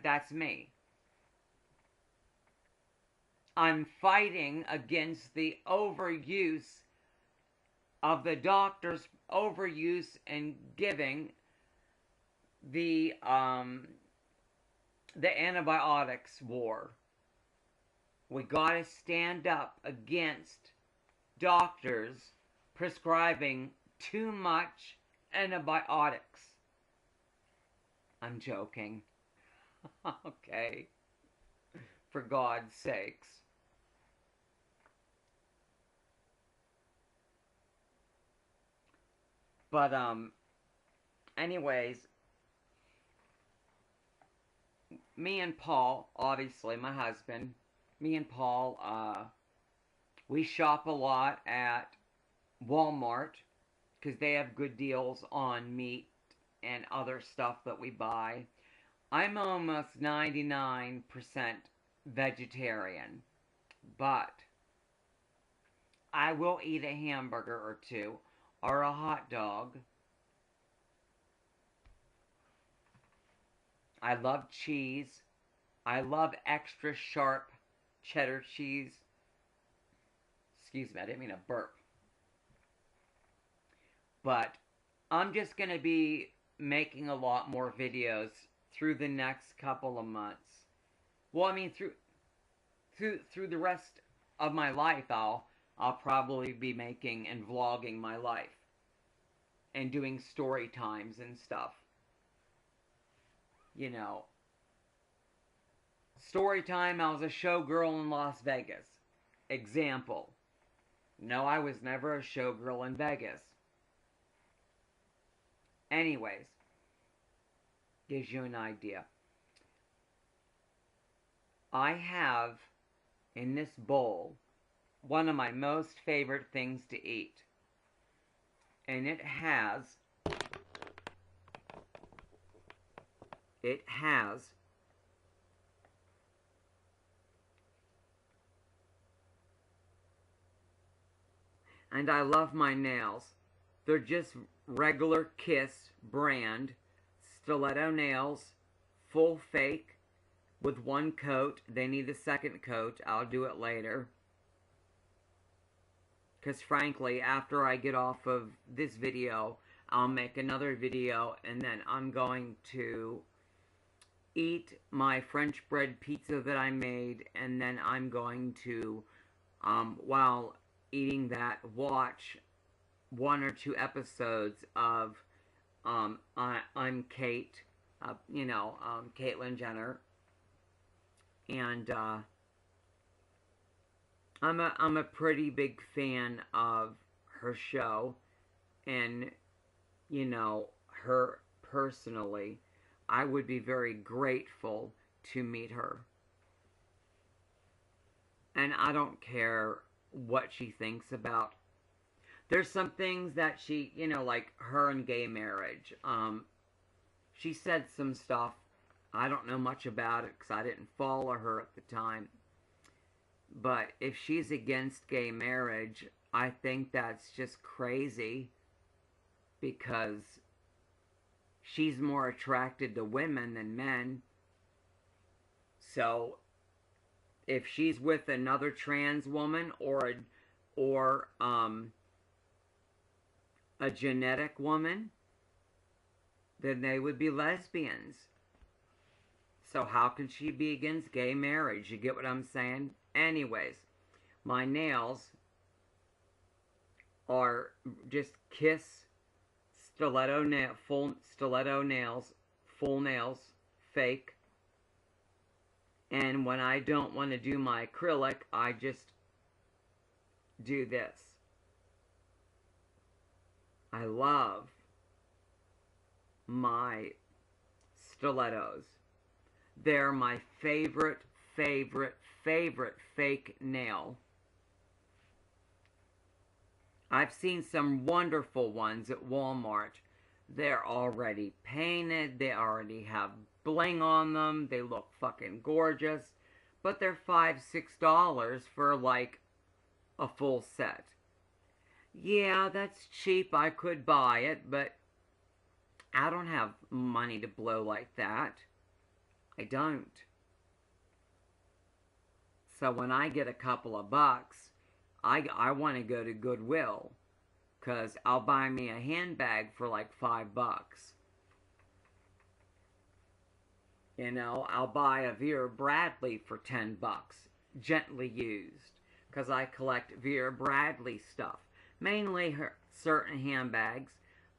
that's me. I'm fighting against the overuse of the doctors, overuse and giving the antibiotics war. We gotta stand up against doctors prescribing too much antibiotics. I'm joking. Okay. For God's sakes. But, anyways, me and Paul, obviously my husband, me and Paul, we shop a lot at Walmart because they have good deals on meat and other stuff that we buy. I'm almost 99% vegetarian, but I will eat a hamburger or two or a hot dog. I love cheese. I love extra sharp cheddar cheese. Excuse me, I didn't mean to burp. But I'm just going to be making a lot more videos through the next couple of months. Well, I mean, through the rest of my life, I'll probably be making and vlogging my life and doing story times and stuff. You know, story time, I was a showgirl in Las Vegas. Example. No, I was never a showgirl in Vegas. Anyways, gives you an idea. I have in this bowl one of my most favorite things to eat. And it has and I love my nails. They're just regular Kiss brand stiletto nails, full fake with one coat. They need a second coat. I'll do it later. Because frankly, after I get off of this video, I'll make another video and then I'm going to eat my French bread pizza that I made, and then I'm going to, while eating that, watch 1 or 2 episodes of I'm Kate, Caitlyn Jenner, and I'm a pretty big fan of her show, and her personally. I would be very grateful to meet her. And I don't care what she thinks about. There's some things that she, like her and gay marriage. She said some stuff. I don't know much about it because I didn't follow her at the time. But if she's against gay marriage, I think that's just crazy because she's more attracted to women than men. So, if she's with another trans woman or a genetic woman, then they would be lesbians. So how can she be against gay marriage? You get what I'm saying? Anyways, my nails are just Kiss full stiletto nails, full nails, fake. And when I don't want to do my acrylic, I just do this. I love my stilettos. They're my favorite fake nail. I've seen some wonderful ones at Walmart. They're already painted. They already have bling on them. They look fucking gorgeous. But they're $5, $6 for like a full set. Yeah, that's cheap. I could buy it, but I don't have money to blow like that. I don't. So when I get a couple of bucks, I want to go to Goodwill, because I'll buy me a handbag for like $5. You know, I'll buy a Vera Bradley for $10, gently used, because I collect Vera Bradley stuff. Mainly her certain handbags,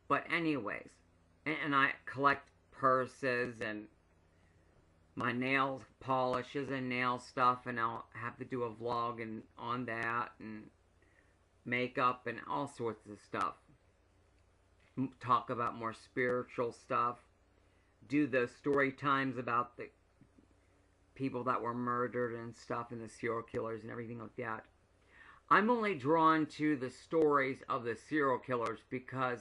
but anyways. And I collect purses and my nail polishes and nail stuff, and I'll have to do a vlog and on that, and makeup and all sorts of stuff. Talk about more spiritual stuff. Do those story times about the people that were murdered and stuff, and the serial killers and everything like that. I'm only drawn to the stories of the serial killers because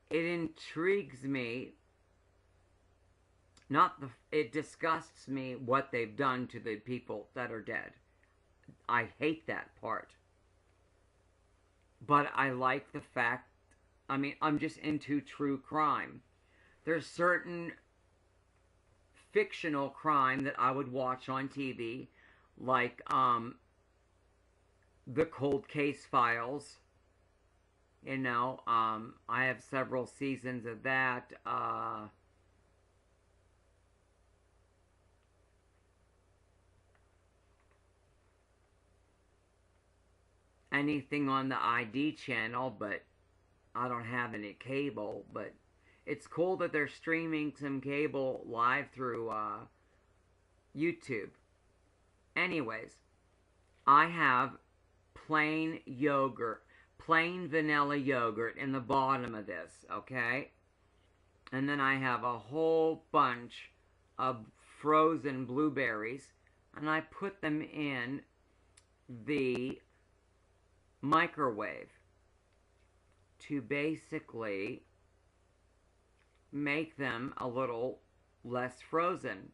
it intrigues me. It disgusts me what they've done to the people that are dead. I hate that part. But I like the fact, I'm just into true crime. There's certain fictional crime that I would watch on TV, like the Cold Case Files. You know, I have several seasons of that. Anything on the ID channel, but I don't have any cable. But it's cool that they're streaming some cable live through YouTube. Anyways, I have plain yogurt, plain vanilla yogurt in the bottom of this, okay? And then I have a whole bunch of frozen blueberries, and I put them in the microwave to basically make them a little less frozen.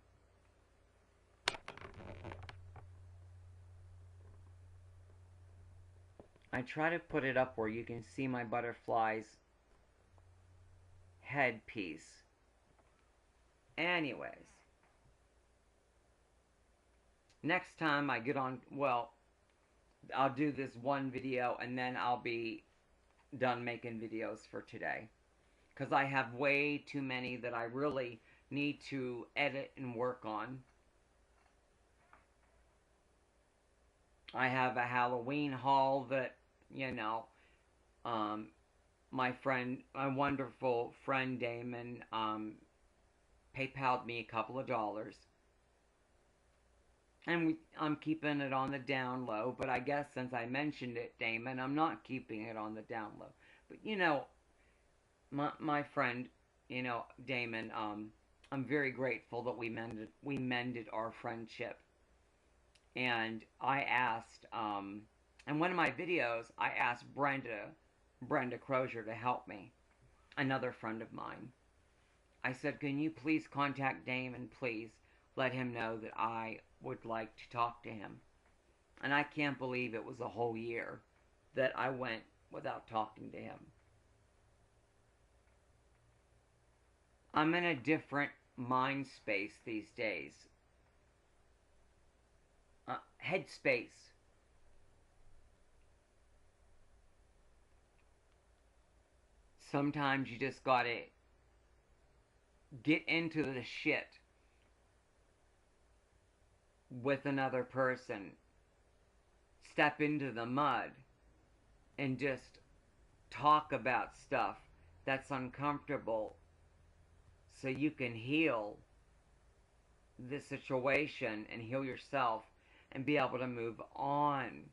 I try to put it up where you can see my butterfly's headpiece. Anyways, next time I get on, well, I'll do this one video and then I'll be done making videos for today. Because I have way too many that I really need to edit and work on. I have a Halloween haul that, you know, my wonderful friend Damon, PayPal'd me a couple of dollars. And I'm keeping it on the down low, but I guess since I mentioned it, Damon, I'm not keeping it on the down low. But, you know, my friend, you know, Damon, I'm very grateful that we mended our friendship. And I asked, in one of my videos, I asked Brenda Crozier to help me, another friend of mine. I said, can you please contact Damon, please let him know that I would like to talk to him. And I can't believe it was a whole year that I went without talking to him. I'm in a different mind space these days. Headspace. Sometimes you just gotta get into the shit with another person. Step into the mud and just talk about stuff that's uncomfortable so you can heal the situation and heal yourself and be able to move on.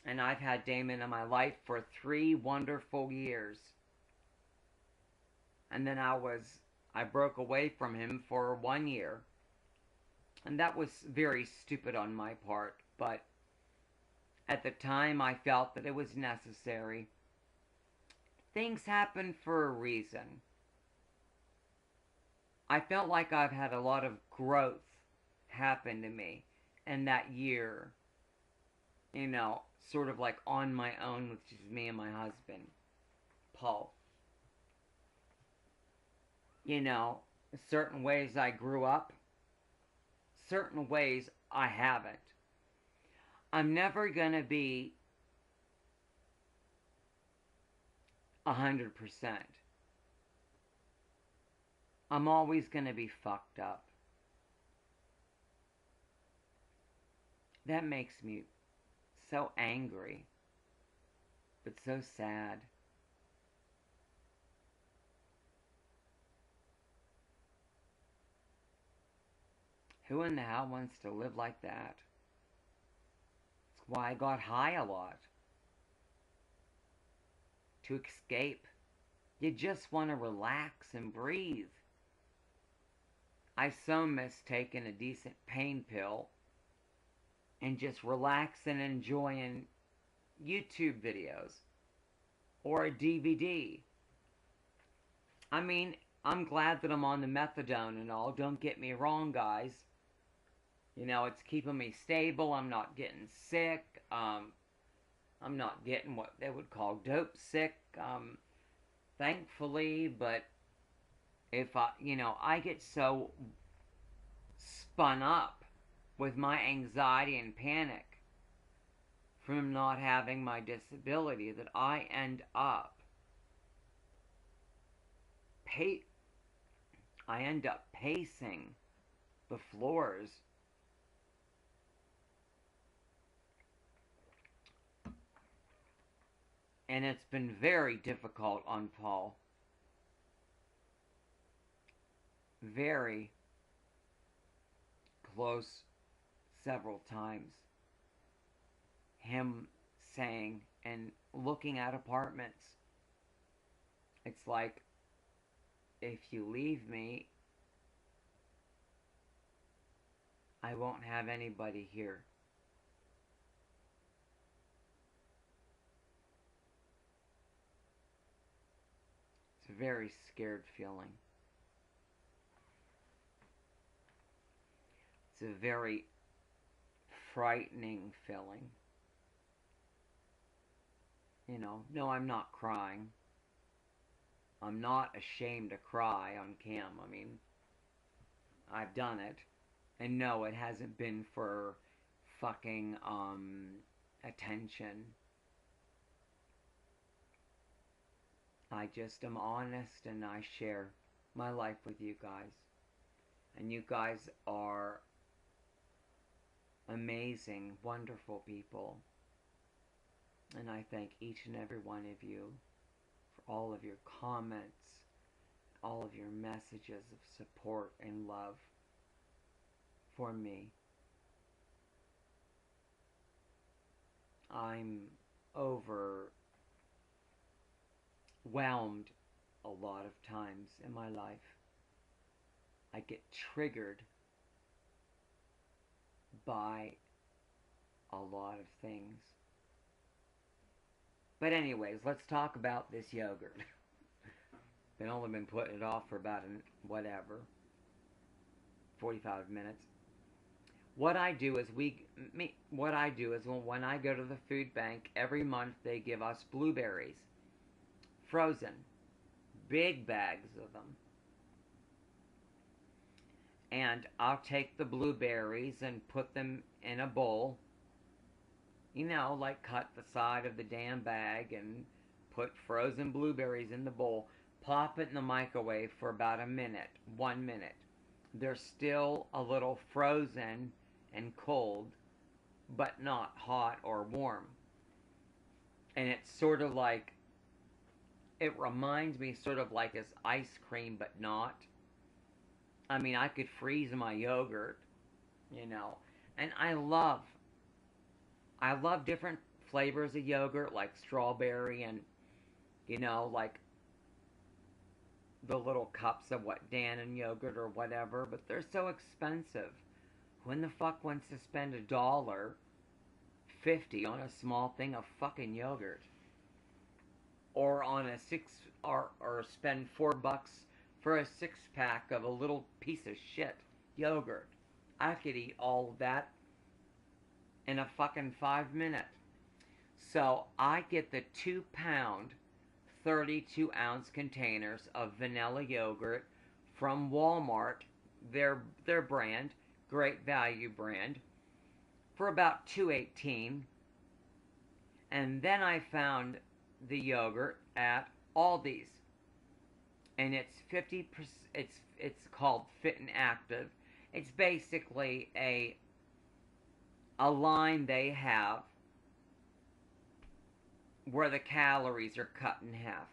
And I've had Damon in my life for 3 wonderful years. And then I broke away from him for 1 year. And that was very stupid on my part, but at the time I felt that it was necessary. Things happen for a reason. I felt like I've had a lot of growth happen to me in that year. You know, sort of like on my own with just me and my husband, Paul. you know, certain ways I grew up, certain ways I haven't. I'm never going to be 100%. I'm always going to be fucked up. That makes me so angry, but so sad. Who in the hell wants to live like that? That's why I got high a lot. To escape. You just want to relax and breathe. I so miss taking a decent pain pill and just relaxing and enjoying YouTube videos or a DVD. I mean, I'm glad that I'm on the methadone and all. Don't get me wrong, guys. You know, it's keeping me stable. I'm not getting sick. I'm not getting what they would call dope sick, thankfully. But if I get so spun up with my anxiety and panic from not having my disability that I end up pacing the floors and it's been very difficult on Paul. Very close several times. Him saying and looking at apartments. It's like, if you leave me, I won't have anybody here. It's a very scared feeling. It's a very frightening feeling. You know, no, I'm not crying. I'm not ashamed to cry on cam. I mean, I've done it. And no, it hasn't been for fucking, attention. I just am honest and I share my life with you guys. And you guys are amazing, wonderful people. And I thank each and every one of you for all of your comments, all of your messages of support and love for me. I'm overwhelmed a lot of times in my life. I get triggered by a lot of things. But anyways, let's talk about this yogurt. I've only been putting it off for about 45 minutes. What I do is when I go to the food bank every month, they give us blueberries, frozen, big bags of them. And I'll take the blueberries and put them in a bowl. You know, like cut the side of the damn bag and put frozen blueberries in the bowl. Pop it in the microwave for about 1 minute. They're still a little frozen and cold, but not hot or warm. And it's sort of like, it reminds me sort of like as ice cream, but not. I mean, I could freeze my yogurt, you know. And I love different flavors of yogurt, like strawberry and, you know, like the little cups of Dannon yogurt or whatever, but they're so expensive. When the fuck wants to spend $1.50 on a small thing of fucking yogurt? Or on or spend $4 for a 6-pack of a little piece of shit yogurt. I could eat all of that in a fucking 5 minutes. So I get the 2-pound, 32-ounce containers of vanilla yogurt from Walmart, their brand, great value brand, for about $2.18. And then I found the yogurt at Aldi's, and it's 50%. It's called Fit and Active. It's basically a line they have where the calories are cut in half.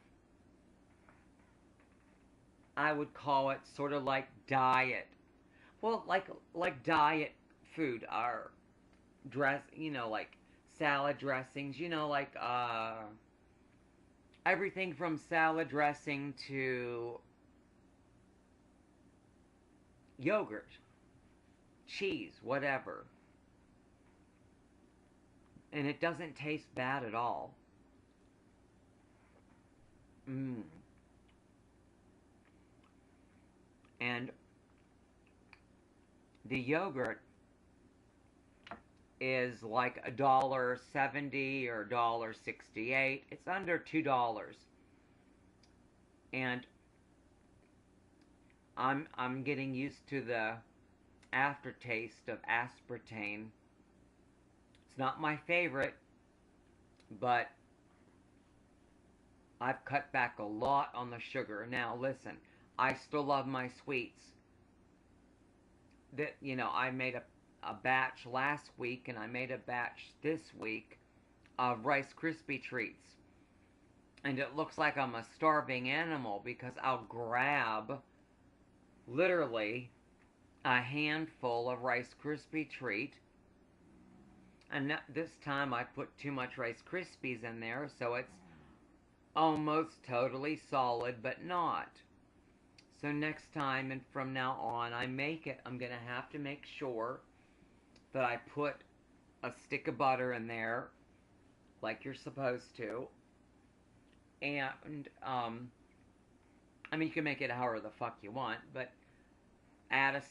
I would call it sort of like diet. Well, like diet food, or like salad dressings, like everything from salad dressing to yogurt, cheese, whatever. And it doesn't taste bad at all. And the yogurt is like $1.70 or $1.68. It's under $2. And I'm getting used to the aftertaste of aspartame. It's not my favorite, but I've cut back a lot on the sugar. Now listen, I still love my sweets. I made a batch last week, and I made a batch this week of Rice Krispie treats. And it looks like I'm a starving animal because I'll grab literally a handful of Rice Krispie treat. And this time I put too much Rice Krispies in there, so it's almost totally solid, but not. So next time and from now on I make it, I'm going to have to make sure that I put a stick of butter in there, like you're supposed to. And, you can make it however the fuck you want, but add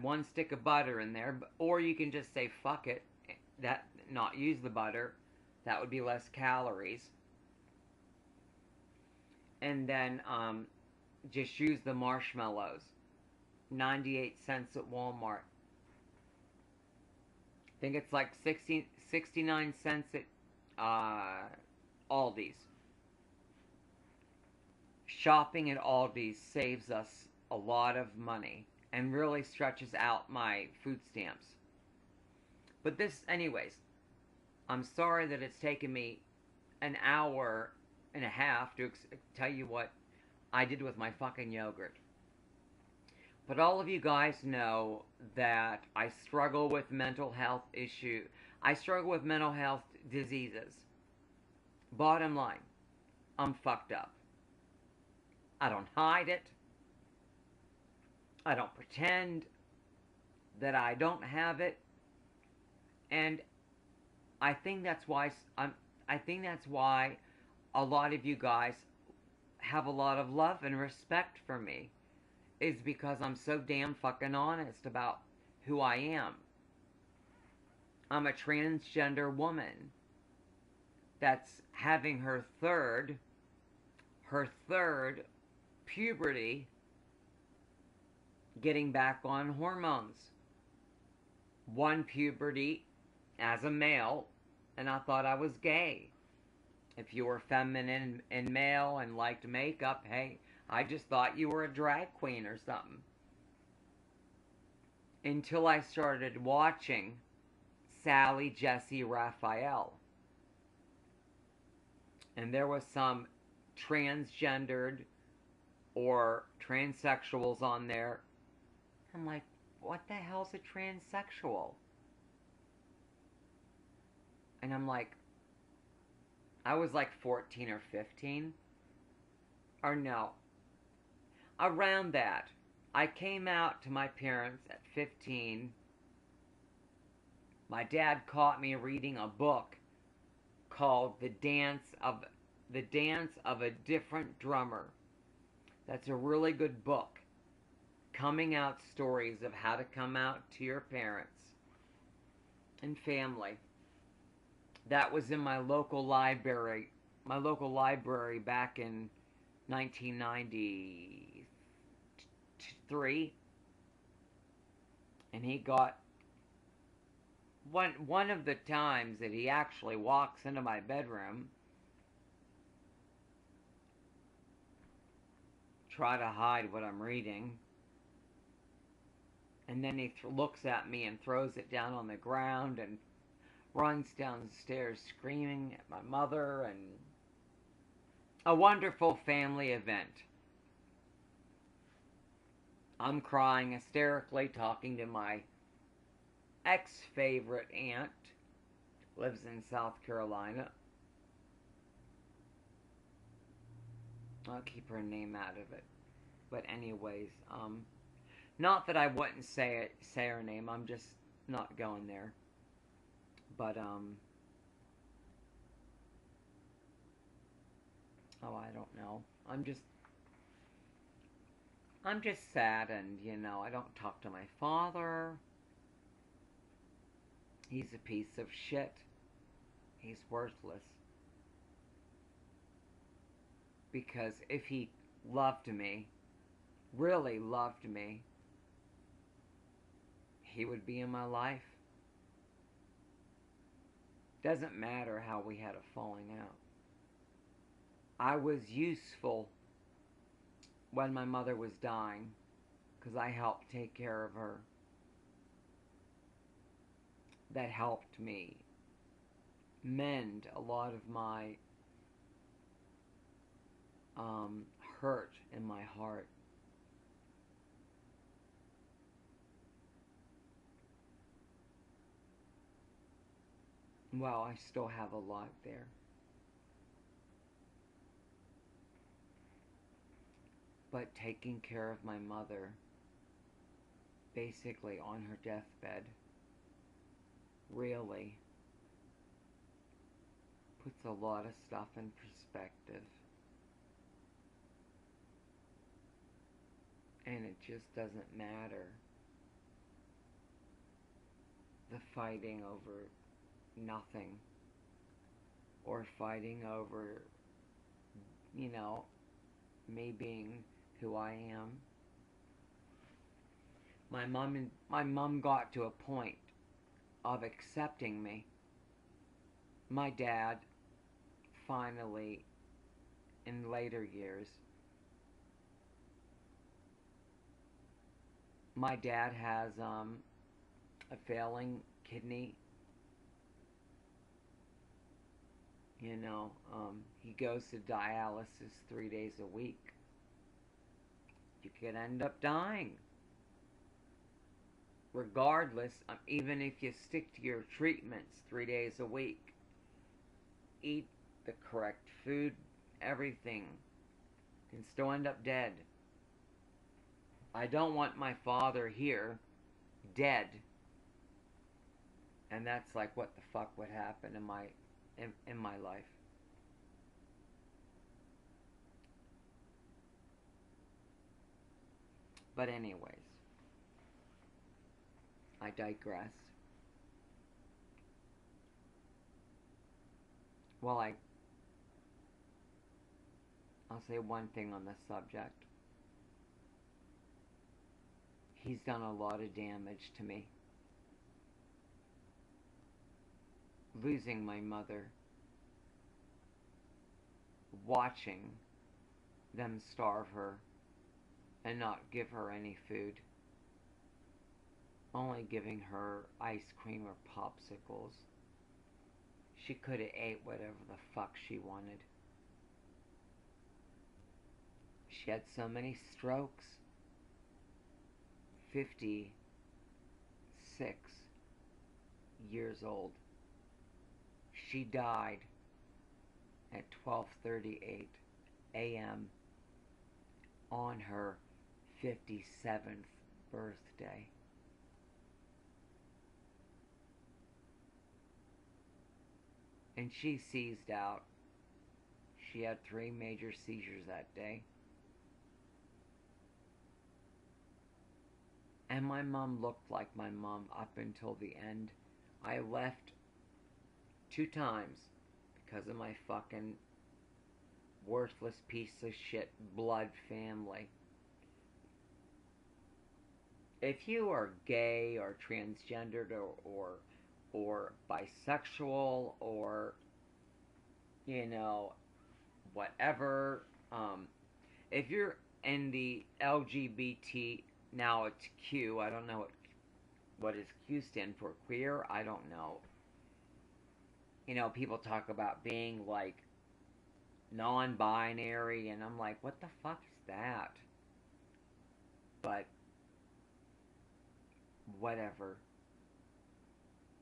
one stick of butter in there, or you can just say fuck it, not use the butter. That would be less calories. And then, just use the marshmallows. 98 cents at Walmart. I think it's like 69 cents at Aldi's. Shopping at Aldi's saves us a lot of money and really stretches out my food stamps. But anyways, I'm sorry that it's taken me an hour and a half to tell you what I did with my fucking yogurt. But all of you guys know that I struggle with mental health issues. I struggle with mental health diseases. Bottom line, I'm fucked up. I don't hide it. I don't pretend that I don't have it. And I think that's why a lot of you guys have a lot of love and respect for me, is because I'm so damn fucking honest about who I am. I'm a transgender woman that's having her third puberty, getting back on hormones. One puberty as a male, and I thought I was gay. If you were feminine and male and liked makeup, hey, I just thought you were a drag queen or something. Until I started watching Sally Jessy Raphael. And there was some transgendered or transsexuals on there. I'm like, what the hell's a transsexual? And I'm like, I was like 14 or 15. Or no. Around that. I came out to my parents at 15. My dad caught me reading a book called The Dance of a Different Drummer. That's a really good book. Coming out stories of how to come out to your parents and family. That was in my local library. My local library back in 1992, 3, and he got one of the times that he actually walks into my bedroom, try to hide what I'm reading, and then he looks at me and throws it down on the ground and runs downstairs screaming at my mother, and a wonderful family event. I'm crying hysterically, talking to my ex-favorite aunt, lives in South Carolina. I'll keep her name out of it. But anyways, not that I wouldn't say her name, I'm just not going there. But, oh, I don't know. I'm just sad, and, you know, I don't talk to my father. He's a piece of shit. He's worthless. Because if he loved me, really loved me, he would be in my life. Doesn't matter how we had a falling out. I was useful when my mother was dying, because I helped take care of her. That helped me mend a lot of my hurt in my heart. Well, I still have a lot there. But taking care of my mother, basically on her deathbed, really puts a lot of stuff in perspective. And it just doesn't matter. The fighting over nothing. Or fighting over, you know, me being who I am. My mom got to a point of accepting me. My dad, finally, in later years, my dad has a failing kidney. You know, he goes to dialysis 3 days a week. You could end up dying. Regardless, even if you stick to your treatments 3 days a week, eat the correct food, everything, you can still end up dead. I don't want my father here, dead. And that's like what the fuck would happen in my life. But anyways, I digress. Well, I'll say one thing on this subject. He's done a lot of damage to me. Losing my mother. Watching them starve her and not give her any food. Only giving her ice cream or popsicles. She could have ate whatever the fuck she wanted. She had so many strokes. 56 years old. She died at 12:38 a.m. on her 57th birthday. And she seized out. She had 3 major seizures that day. And my mom looked like my mom up until the end. I left 2 times because of my fucking worthless piece of shit blood family. if you are gay or transgendered or bisexual or, you know, whatever, if you're in the LGBT, now it's Q, I don't know what does Q stand for, queer, I don't know. You know, people talk about being like non-binary, and I'm like, what the fuck is that? But whatever.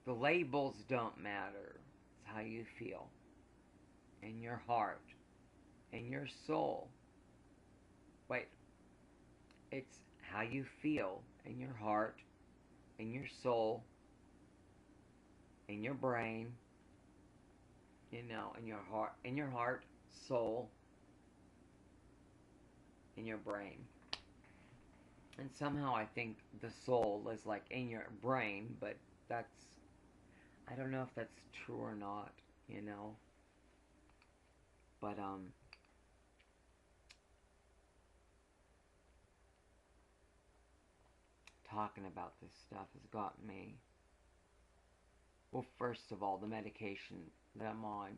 The labels don't matter. It's how you feel in your heart, in your soul. Wait, it's how you feel in your heart, in your soul, in your brain, you know, in your heart, soul, in your brain. And somehow I think the soul is like in your brain, but that's, I don't know if that's true or not, you know. But talking about this stuff has got me, well, first of all, the medication that I'm on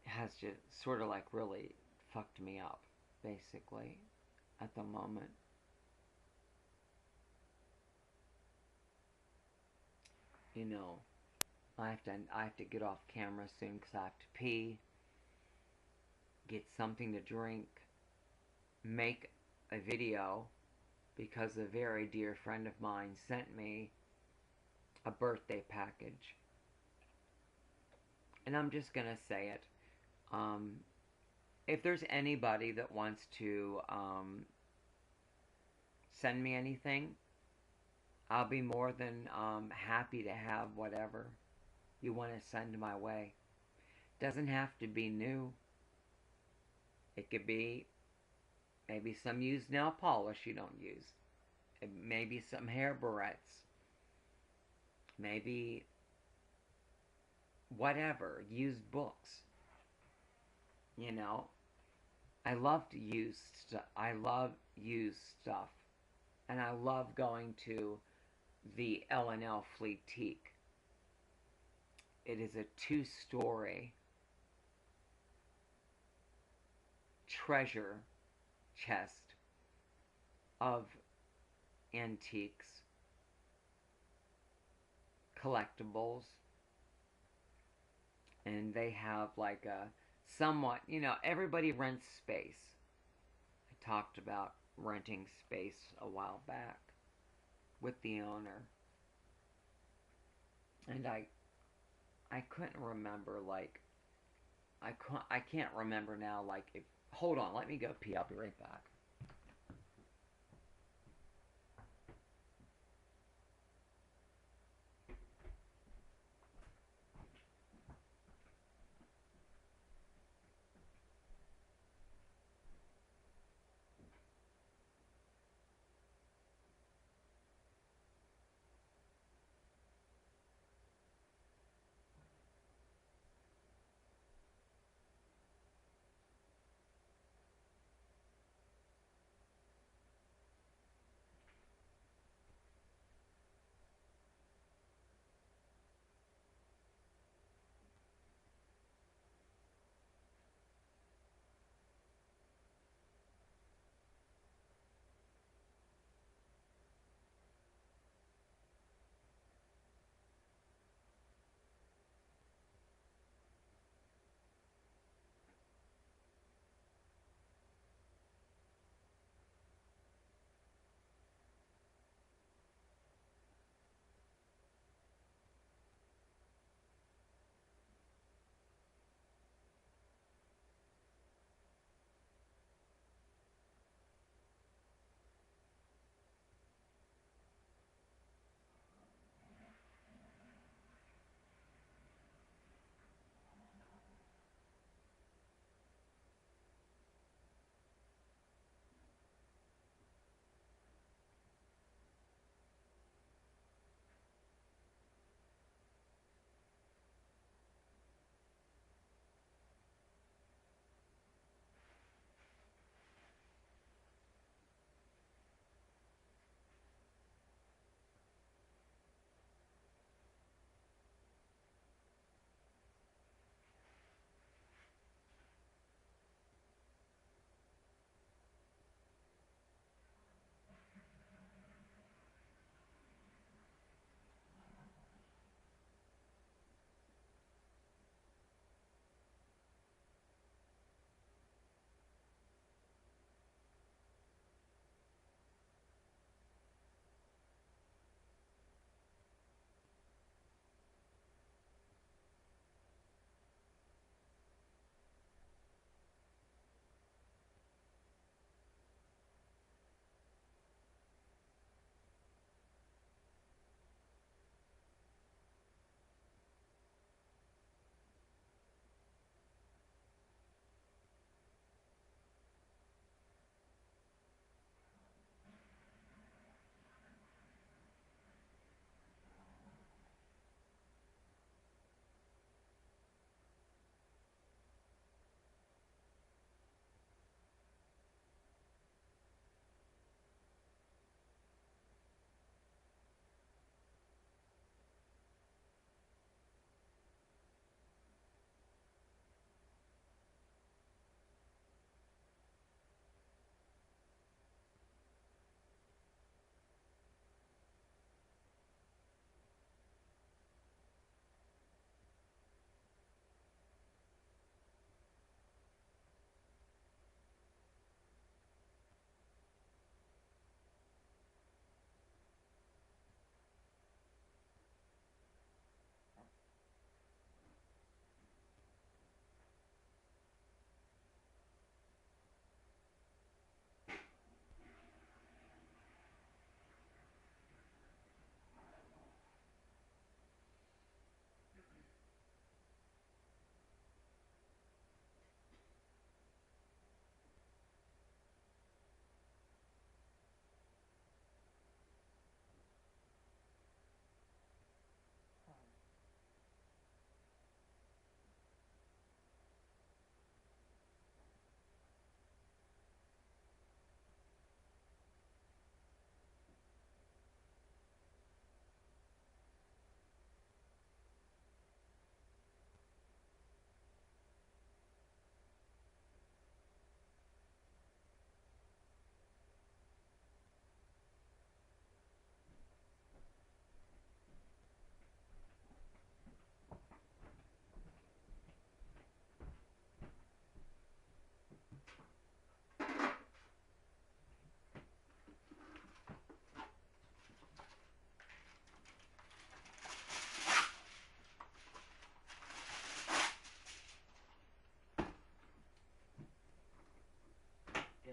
has just sort of like really fucked me up, basically, at the moment. You know, I have to get off camera soon because I have to pee, get something to drink, make a video, because a very dear friend of mine sent me a birthday package. And I'm just gonna say it. If there's anybody that wants to send me anything, I'll be more than happy to have whatever you want to send my way. Doesn't have to be new. It could be maybe some used nail polish you don't use. Maybe some hair barrettes. Maybe whatever. Used books. You know, I love used stuff. I love used stuff. And I love going to the L&L Fleetique. It is a 2-story treasure chest of antiques, collectibles, and they have like a somewhat, you know, everybody rents space. I talked about renting space a while back with the owner, and I couldn't remember, like, I can't remember now, like, if, hold on, let me go pee, I'll be right back.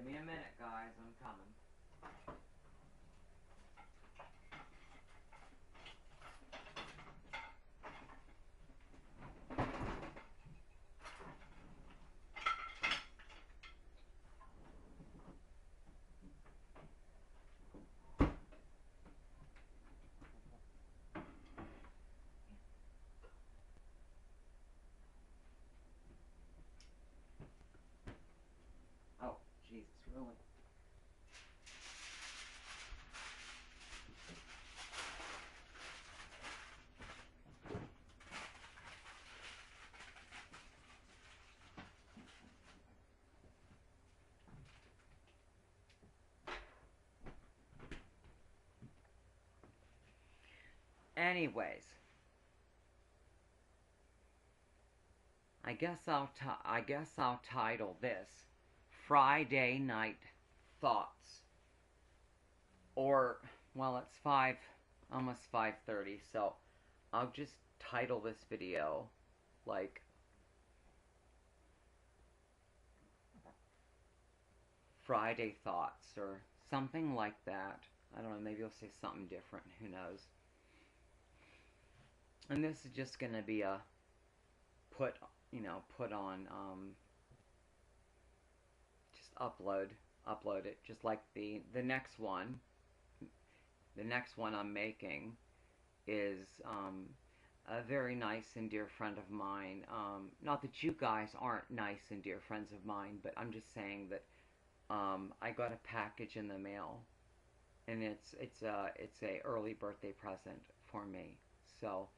Give me a minute, guys. I'm coming. Oh, Jesus, really? Anyways, I guess I'll title this Friday Night Thoughts. Or, well, it's almost 5:30, so I'll just title this video like Friday Thoughts or something like that. I don't know, maybe I'll say something different, who knows. And this is just going to be a put on, just upload it, just like the next one. The next one I'm making is a very nice and dear friend of mine. Not that you guys aren't nice and dear friends of mine, but I'm just saying that I got a package in the mail, and it's a early birthday present for me. So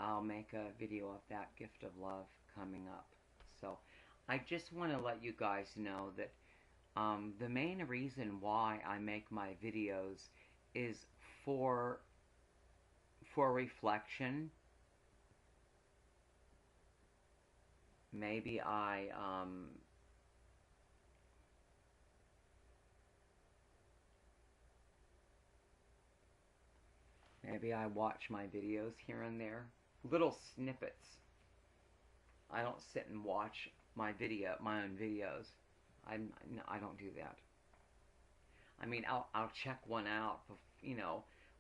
I'll make a video of that gift of love coming up. So I just want to let you guys know that the main reason why I make my videos is for reflection. Maybe maybe I watch my videos here and there, little snippets. I don't sit and watch my own videos. I don't do that. I mean, I'll check one out,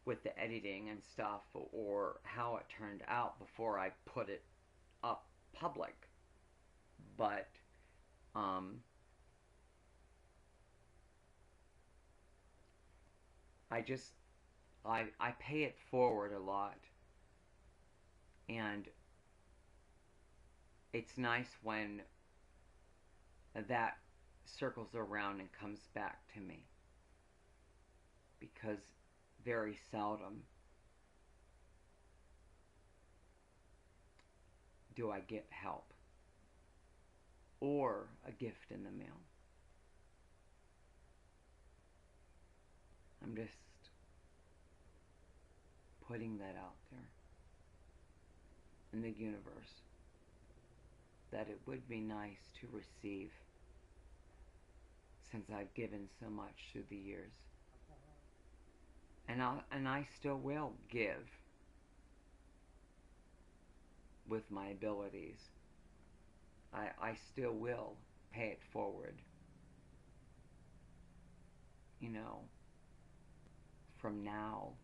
with the editing and stuff, or how it turned out before I put it up public. But I pay it forward a lot, and it's nice when that circles around and comes back to me, because very seldom do I get help or a gift in the mail. I'm just putting that out there in the universe, that it would be nice to receive, since I've given so much through the years. And I still will give with my abilities. I still will pay it forward, from now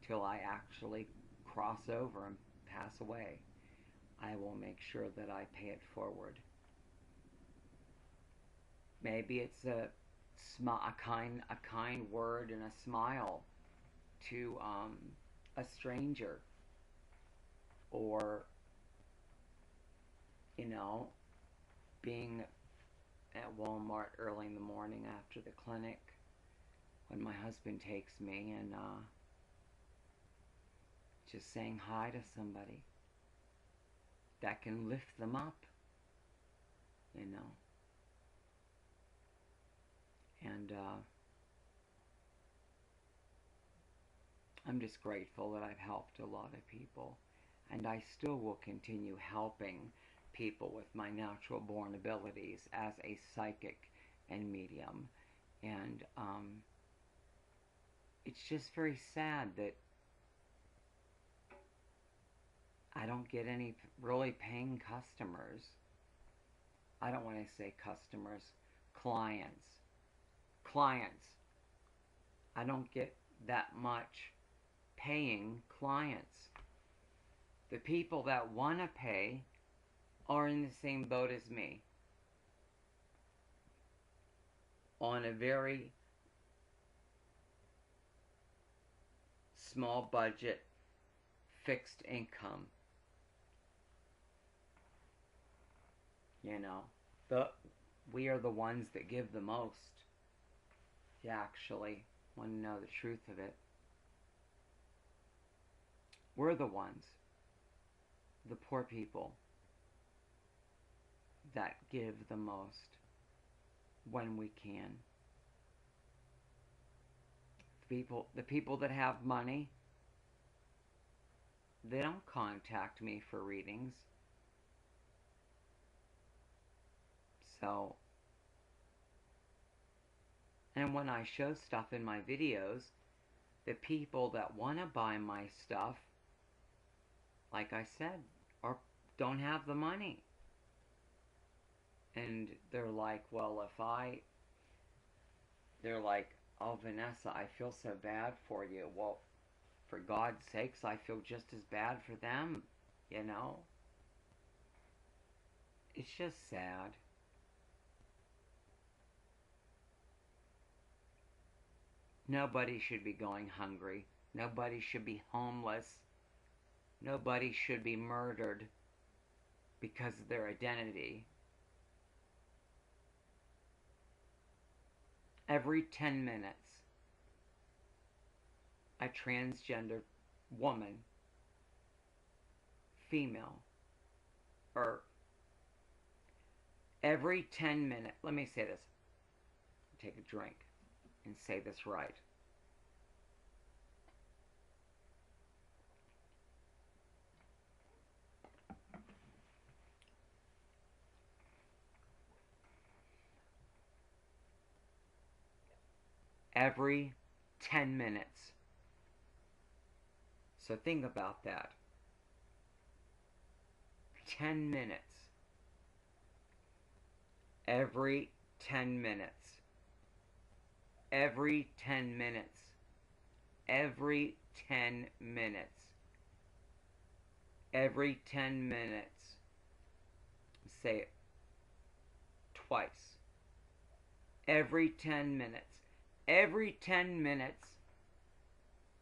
till I actually cross over and pass away. I will make sure that I pay it forward. Maybe it's a kind word and a smile to a stranger, or being at Walmart early in the morning after the clinic when my husband takes me, and just saying hi to somebody that can lift them up, and I'm just grateful that I've helped a lot of people, and I still will continue helping people with my natural born abilities as a psychic and medium. And it's just very sad that I don't get any really paying customers. I don't want to say customers, clients. Clients. I don't get that much paying clients. The people that want to pay are in the same boat as me, on a very small budget, fixed income. You know, we are the ones that give the most. You actually want to know the truth of it. We're the ones, the poor people, that give the most when we can. The people that have money, they don't contact me for readings. So, and when I show stuff in my videos, the people that want to buy my stuff, like I said, don't have the money. And they're like, well, they're like, oh, Vanessa, I feel so bad for you. Well, for God's sakes, I feel just as bad for them, you know? It's just sad. Nobody should be going hungry. Nobody should be homeless. Nobody should be murdered because of their identity. Every 10 minutes, a transgender woman, female, or every 10 minutes, let me say this, take a drink and say this right. Every 10 minutes. So think about that. 10 minutes. Every 10 minutes. Every 10 minutes. Every 10 minutes. Every 10 minutes. Say it twice. Every 10 minutes. Every 10 minutes,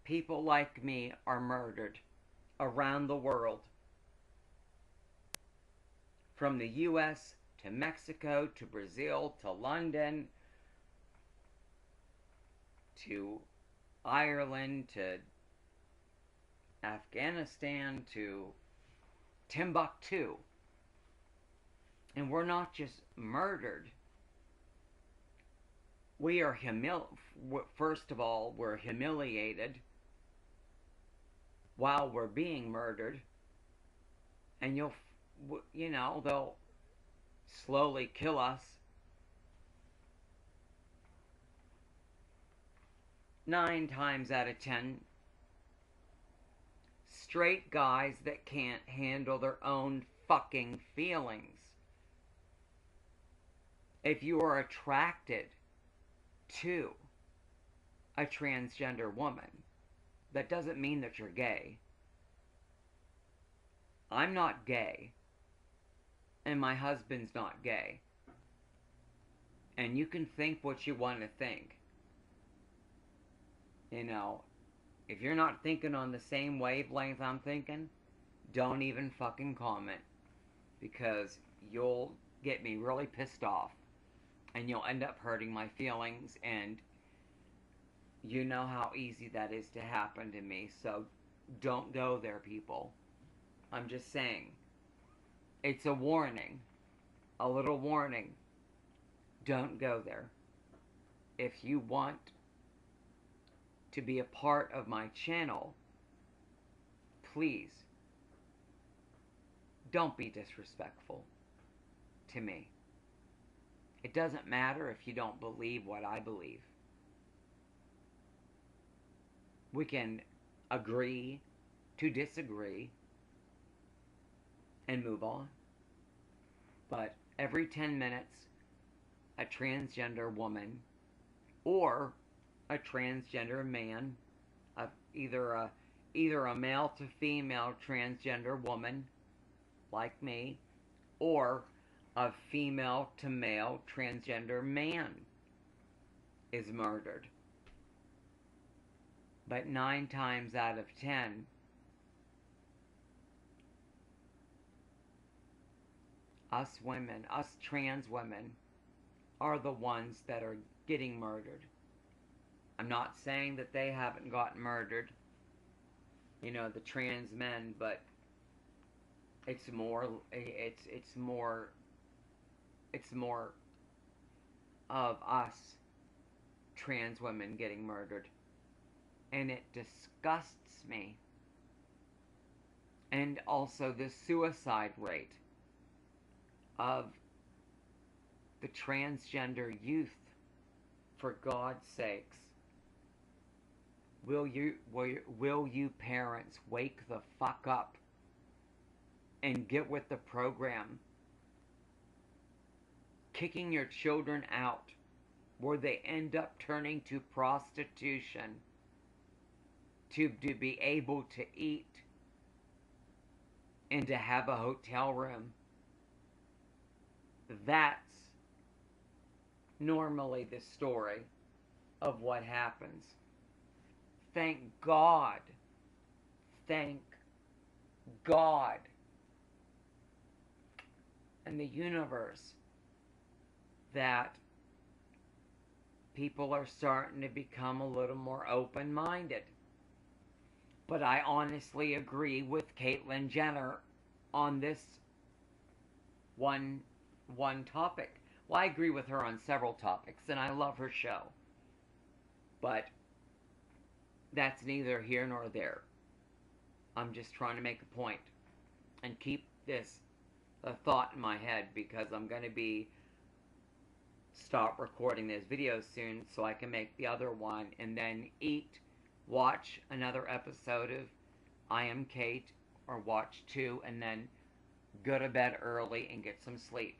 people like me are murdered around the world. From the US to Mexico to Brazil to London to Ireland to Afghanistan to Timbuktu. And we're not just murdered. We are first of all, we're humiliated while we're being murdered. And you know, they'll slowly kill us. 9 times out of 10, straight guys that can't handle their own fucking feelings. If you are attracted to a transgender woman, that doesn't mean that you're gay. I'm not gay, and my husband's not gay. And you can think what you want to think. You know, if you're not thinking on the same wavelength I'm thinking, don't even fucking comment, because you'll get me really pissed off. And you'll end up hurting my feelings, and you know how easy that is to happen to me, so don't go there, people. I'm just saying. It's a warning. A little warning. Don't go there. If you want to be a part of my channel, please don't be disrespectful to me. It doesn't matter if you don't believe what I believe. We can agree to disagree and move on. But every 10 minutes, a transgender woman or a transgender man, either a male to female transgender woman like me, or a female to male transgender man is murdered. But 9 times out of 10, us women, us trans women, are the ones that are getting murdered. I'm not saying that they haven't gotten murdered, you know, the trans men, but it's more of us trans women getting murdered. And it disgusts me. And also the suicide rate of the transgender youth, for God's sakes. Will you parents wake the fuck up and get with the program? Kicking your children out where they end up turning to prostitution to be able to eat and to have a hotel room. That's normally the story of what happens. Thank God and the universe that people are starting to become a little more open-minded. But I honestly agree with Caitlyn Jenner on this one topic. Well, I agree with her on several topics, and I love her show. But that's neither here nor there. I'm just trying to make a point and keep this a thought in my head, because I'm going to stop recording this video soon so I can make the other one and then watch another episode of I Am Kate, or watch 2 and then go to bed early and get some sleep,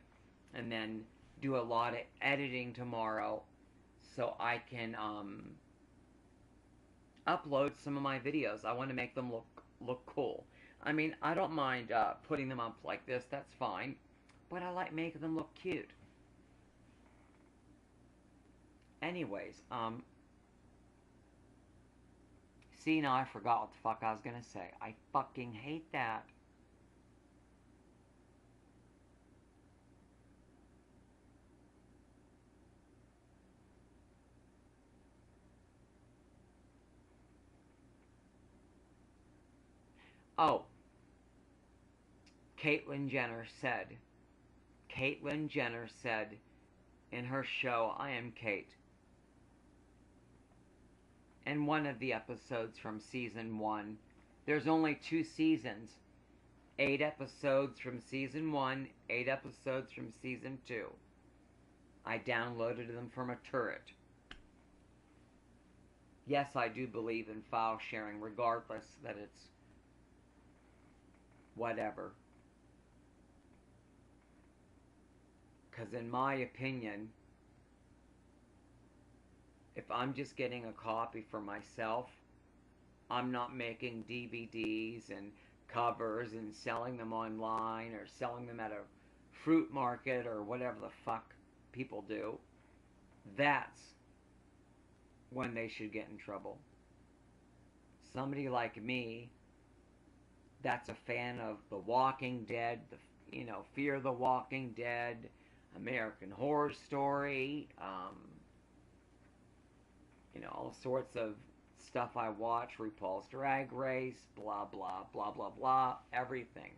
and then do a lot of editing tomorrow so I can upload some of my videos. I want to make them look cool. I mean, I don't mind putting them up like this, that's fine, but I like making them look cute. Anyways, see, now I forgot what the fuck I was gonna say. I fucking hate that. Oh, Caitlyn Jenner said in her show, I Am Kate, in one of the episodes from season 1, there's only 2 seasons, 8 episodes from season 1, 8 episodes from season 2. I downloaded them from a turret. Yes, I do believe in file sharing, regardless that it's whatever. Because in my opinion, if I'm just getting a copy for myself, I'm not making DVDs and covers and selling them online or selling them at a fruit market or whatever the fuck people do. That's when they should get in trouble. Somebody like me that's a fan of The Walking Dead, Fear the Walking Dead, American Horror Story, all sorts of stuff I watch, RuPaul's Drag Race, blah, blah, blah, blah, blah, everything.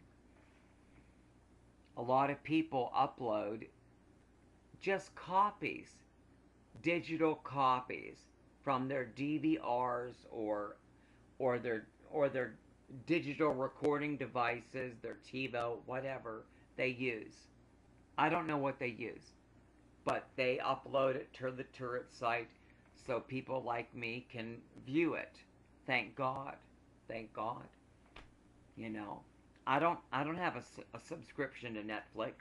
A lot of people upload just copies, digital copies from their DVRs or their digital recording devices, their TiVo, whatever they use. I don't know what they use, but they upload it to the turret site so people like me can view it. Thank God. Thank God. I don't have a subscription to Netflix.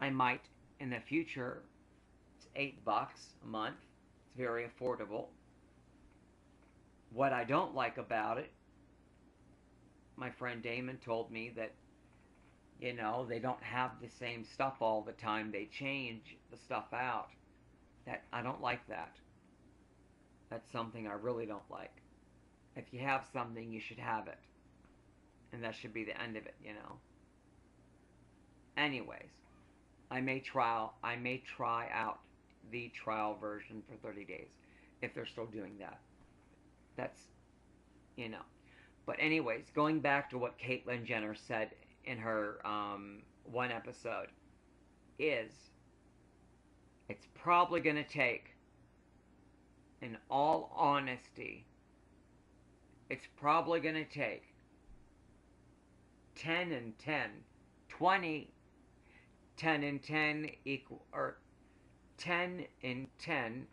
I might, in the future, it's $8 a month. It's very affordable. What I don't like about it, my friend Damon told me that, you know, they don't have the same stuff all the time. They change the stuff out. That I don't like that. That's something I really don't like. If you have something, you should have it. And that should be the end of it, you know. Anyways, I may try out the trial version for 30 days if they're still doing that. That's, you know. But anyways, going back to what Caitlyn Jenner said in her one episode is, it's probably going to take, in all honesty, it's probably going to take 10 and 10, 20, 10 and 10 equal, or 10 and 10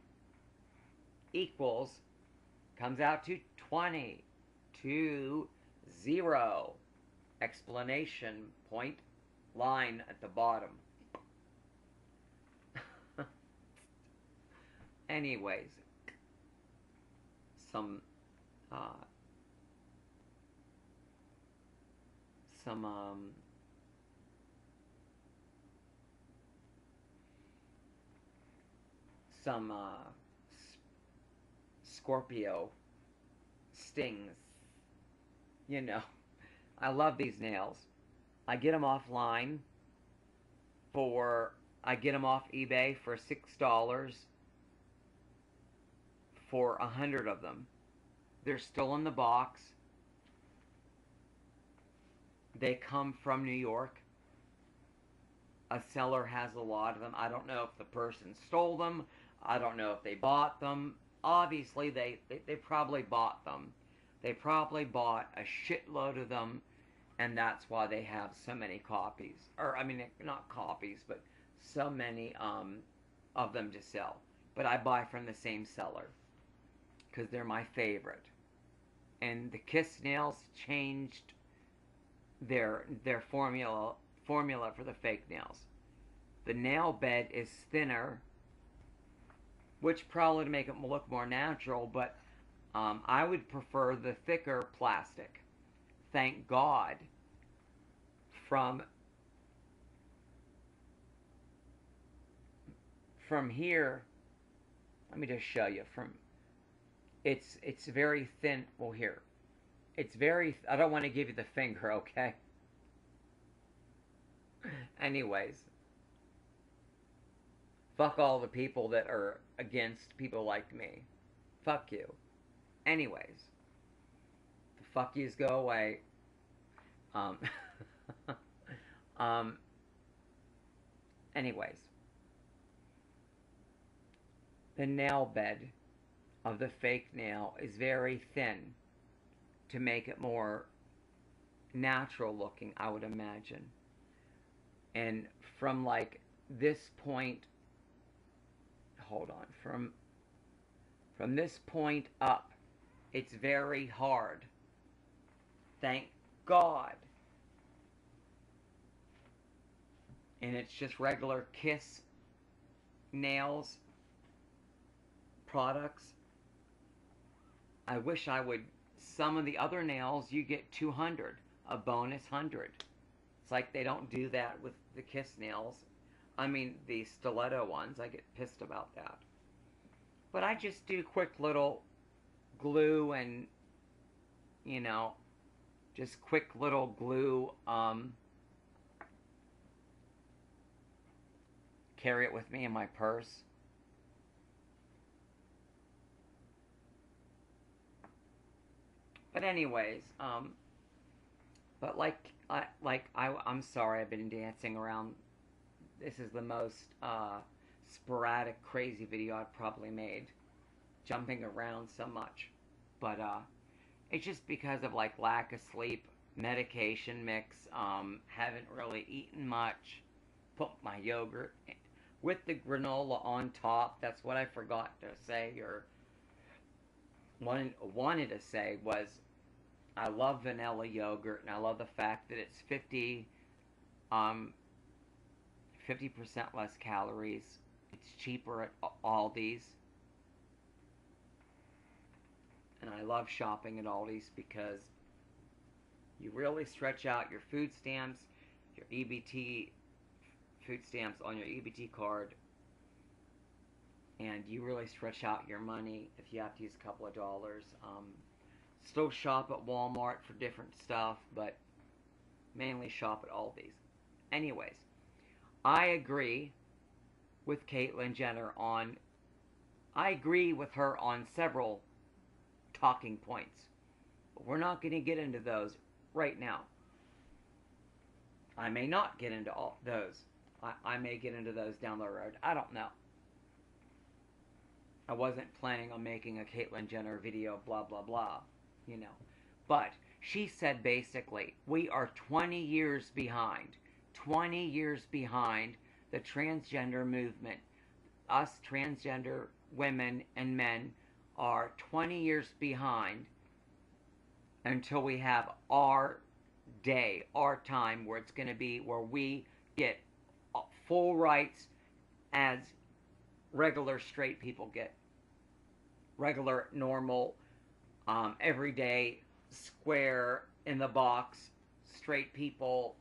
equals, comes out to 20, to 0. Explanation point, line at the bottom. Anyways, some Scorpio stings. You know, I love these nails. I get them offline I get them off eBay for $6 for 100 of them. They're still in the box. They come from New York. A seller has a lot of them. I don't know if the person stole them. I don't know if they bought them. Obviously, they probably bought them. They probably bought a shitload of them, and that's why they have so many copies. Or, I mean, not copies, but so many of them to sell. But I buy from the same seller because they're my favorite. And the Kiss nails changed their formula for the fake nails. The nail bed is thinner, which probably to make it look more natural, but I would prefer the thicker plastic. Thank God from here, let me just show you it's very thin. Well, here, it's very, I don't want to give you the finger, okay? Anyways, fuck all the people that are against people like me. Fuck you. Anyways, the fuck yous go away. Anyways, the nail bed of the fake nail is very thin to make it more natural looking, I would imagine. And from like this point, hold on, from this point up, it's very hard. Thank God. And it's just regular Kiss nails products. I wish I would, some of the other nails you get 200, a bonus 100. It's like they don't do that with the Kiss nails. I mean, the stiletto ones, I get pissed about that. But I just do quick little glue and, you know, just quick little glue, carry it with me in my purse. But anyways, but I'm sorry, I've been dancing around. This is the most sporadic, crazy video I've probably made, jumping around so much. But it's just because of like lack of sleep, medication mix, haven't really eaten much, put my yogurt with the granola on top. That's what I forgot to say, or wanted to say was, I love vanilla yogurt, and I love the fact that it's 50% less calories. It's cheaper at Aldi's. And I love shopping at Aldi's because you really stretch out your food stamps, your EBT food stamps on your EBT card, and you really stretch out your money if you have to use a couple of dollars. Still shop at Walmart for different stuff, but mainly shop at Aldi's. Anyways, I agree with Caitlyn Jenner on, I agree with her on several talking points, but we're not going to get into those right now. I may not get into all those. I may get into those down the road. I don't know. I wasn't planning on making a Caitlyn Jenner video, blah, blah, blah, you know. But she said basically, we are 20 years behind. 20 years behind the transgender movement. Us transgender women and men are 20 years behind until we have our day, our time, where it's going to be where we get full rights as regular straight people get. Regular, normal, everyday, square, in the box, straight people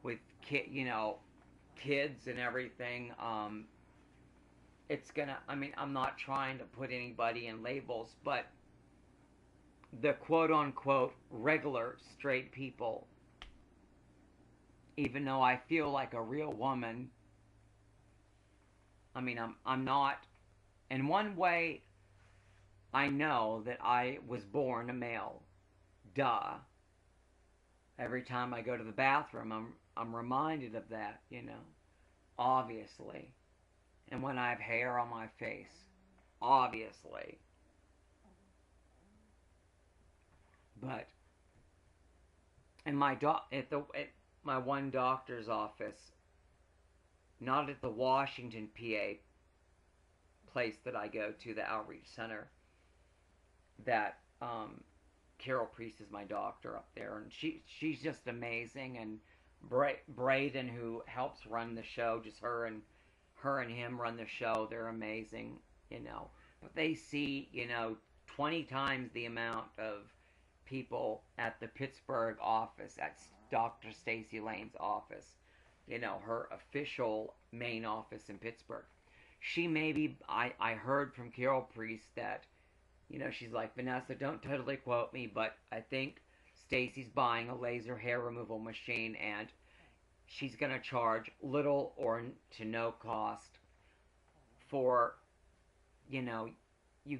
with kids and everything. It's gonna, I mean, I'm not trying to put anybody in labels, but the quote-unquote regular straight people, even though I feel like a real woman, I mean, I'm not. In one way, I know that I was born a male. Duh. Every time I go to the bathroom, I'm reminded of that, you know. Obviously. And when I have hair on my face. Obviously. But in my at my one doctor's office, not at the Washington, PA place that I go to, the outreach center, that Carol Priest is my doctor up there, and she's just amazing. And Braden, who helps run the show, just her and him run the show, they're amazing, you know. But they see, 20 times the amount of people at the Pittsburgh office, at Dr. Stacy Lane's office, her official main office in Pittsburgh. She maybe, I heard from Carol Priest that, she's like, Vanessa, don't totally quote me, but I think Stacy's buying a laser hair removal machine, and she's going to charge little or to no cost for, you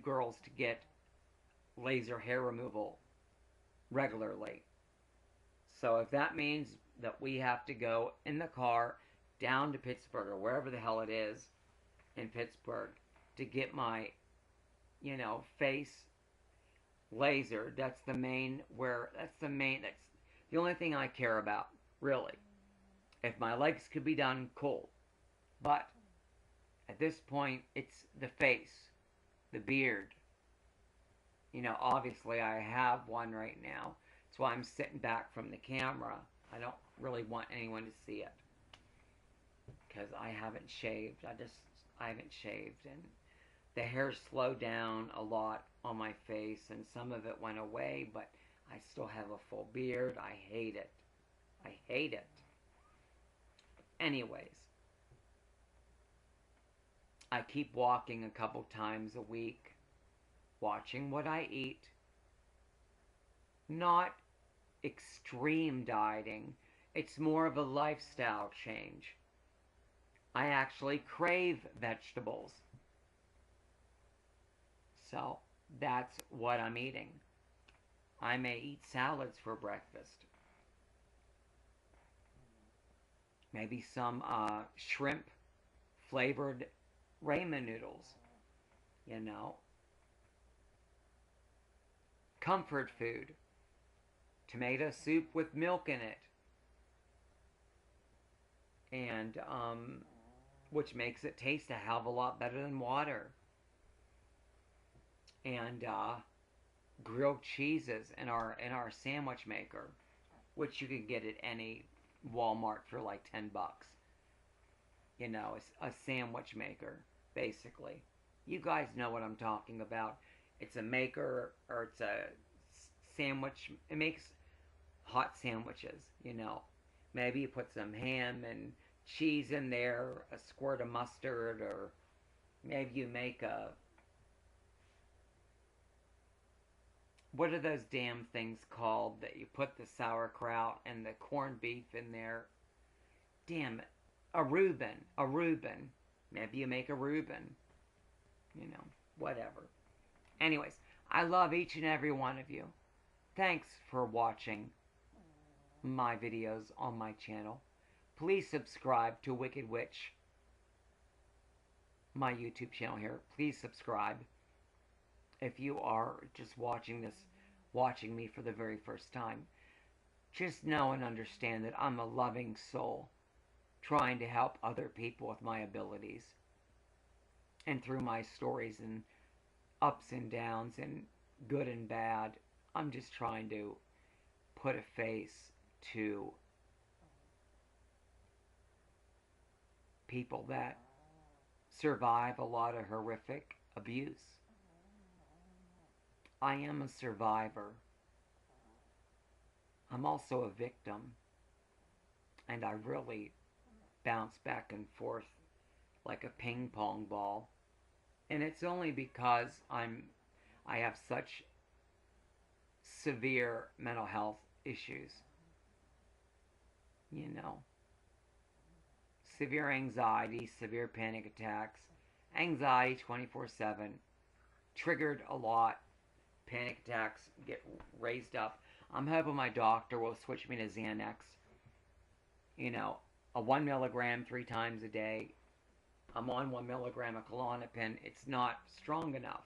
girls to get laser hair removal regularly. So if that means that we have to go in the car down to Pittsburgh or wherever the hell it is in Pittsburgh to get my, face laser, that's the only thing I care about, really. If my legs could be done, cool. But at this point, it's the face, the beard. Obviously I have one right now. That's why I'm sitting back from the camera. I don't really want anyone to see it, because I haven't shaved. I haven't shaved, and the hair slowed down a lot on my face, and some of it went away, but I still have a full beard. I hate it. I hate it. Anyways, I keep walking a couple times a week, watching what I eat. Not extreme dieting. It's more of a lifestyle change. I actually crave vegetables. So that's what I'm eating. I may eat salads for breakfast. Maybe some shrimp flavored ramen noodles. Comfort food. Tomato soup with milk in it. And, which makes it taste a hell of a lot better than water. And, grilled cheeses in our sandwich maker, which you can get at any Walmart for like $10. you know, a sandwich maker, basically. You guys know what I'm talking about. It's a maker, or it's a sandwich. It makes hot sandwiches, you know. Maybe you put some ham and cheese in there, a squirt of mustard, or maybe you make a... What are those damn things called that you put the sauerkraut and the corned beef in there? Damn it. A Reuben. A Reuben. Maybe you make a Reuben. You know, whatever. Anyways, I love each and every one of you. Thanks for watching my videos on my channel. Please subscribe to Wicked Witch, my YouTube channel here. Please subscribe if you are just watching me for the very first time. Just know and understand that I'm a loving soul trying to help other people with my abilities. And through my stories and ups and downs and good and bad, I'm just trying to put a face to people that survive a lot of horrific abuse. I am a survivor. I'm also a victim. And I really bounce back and forth like a ping pong ball. And it's only because I have such severe mental health issues. You know, severe anxiety, severe panic attacks, anxiety 24/7, triggered a lot, panic attacks get raised up. I'm hoping my doctor will switch me to Xanax. You know, a 1 milligram 3 times a day. I'm on 1 milligram of Klonopin. It's not strong enough.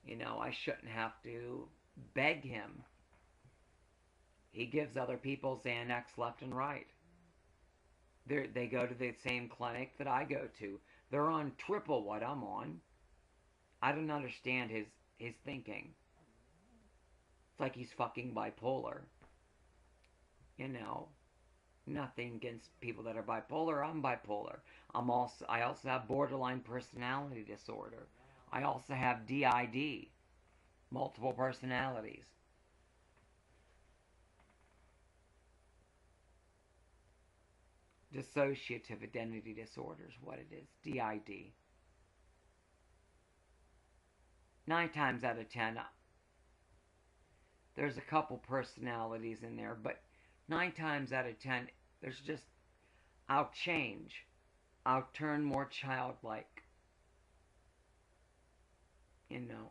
You know, I shouldn't have to beg him. He gives other people Xanax left and right. They go to the same clinic that I go to. They're on triple what I'm on. I don't understand his thinking. It's like he's fucking bipolar. You know, nothing against people that are bipolar. I'm bipolar. I also have borderline personality disorder. I also have DID, multiple personalities. Dissociative identity disorder is what it is. DID. 9 times out of 10, there's a couple personalities in there, but 9 times out of 10, there's just, I'll change. I'll turn more childlike. You know,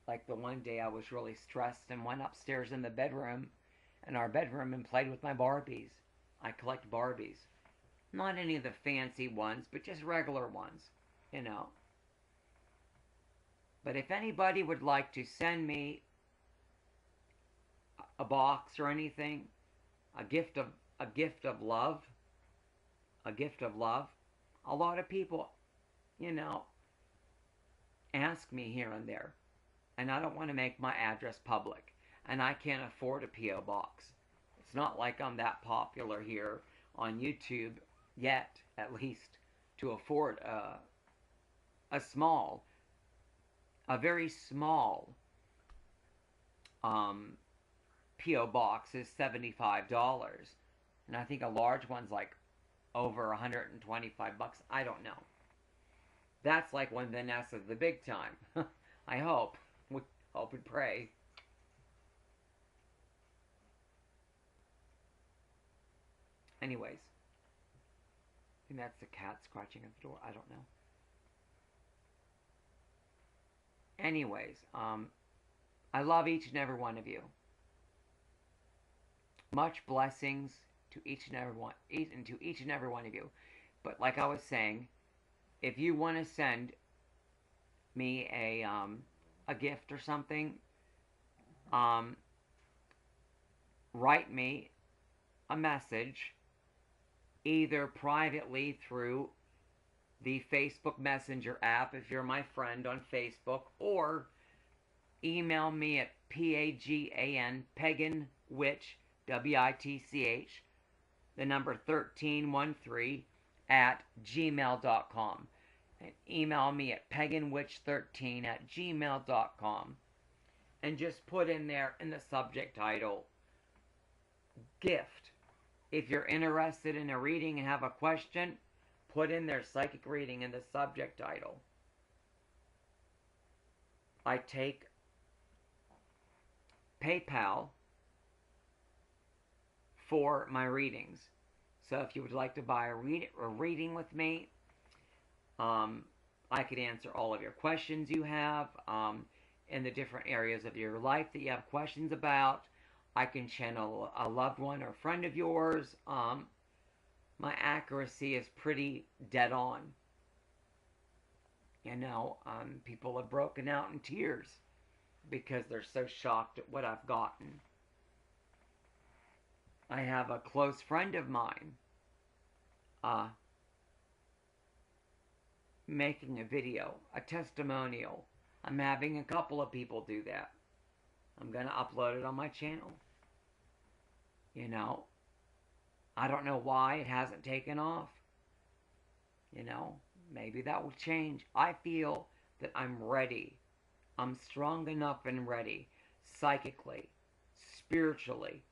like the one day I was really stressed and went upstairs in the bedroom, in our bedroom, and played with my Barbies. I collect Barbies. Not any of the fancy ones, but just regular ones, you know. But if anybody would like to send me a box or anything, a gift of love, a lot of people, you know, ask me here and there, and I don't want to make my address public, and I can't afford a P.O. box. It's not like I'm that popular here on YouTube yet, at least, to afford a very small P.O. box is $75, and I think a large one's like over $125. I don't know. That's like when Vanessa's the big time. I hope. We hope and pray. Anyways. I think that's the cat scratching at the door. I don't know. Anyways, I love each and every one of you. Much blessings to each and every one of you. But like I was saying, if you want to send me a gift or something, write me a message, either privately through the Facebook Messenger app if you're my friend on Facebook, or email me at PAGAN, Pagan Witch, WITCH, the number 1313 at gmail.com. And email me at paganwitch13 at gmail.com. And just put in there in the subject title, gift. If you're interested in a reading and have a question, put in there psychic reading in the subject title. I take PayPal for my readings. So if you would like to buy a reading with me, I could answer all of your questions you have in the different areas of your life that you have questions about. I can channel a loved one or friend of yours. My accuracy is pretty dead on. You know, people have broken out in tears because they're so shocked at what I've gotten. I have a close friend of mine making a video, a testimonial. I'm having a couple of people do that. I'm going to upload it on my channel. You know, I don't know why it hasn't taken off. You know, maybe that will change. I feel that I'm ready. I'm strong enough and ready, psychically, spiritually,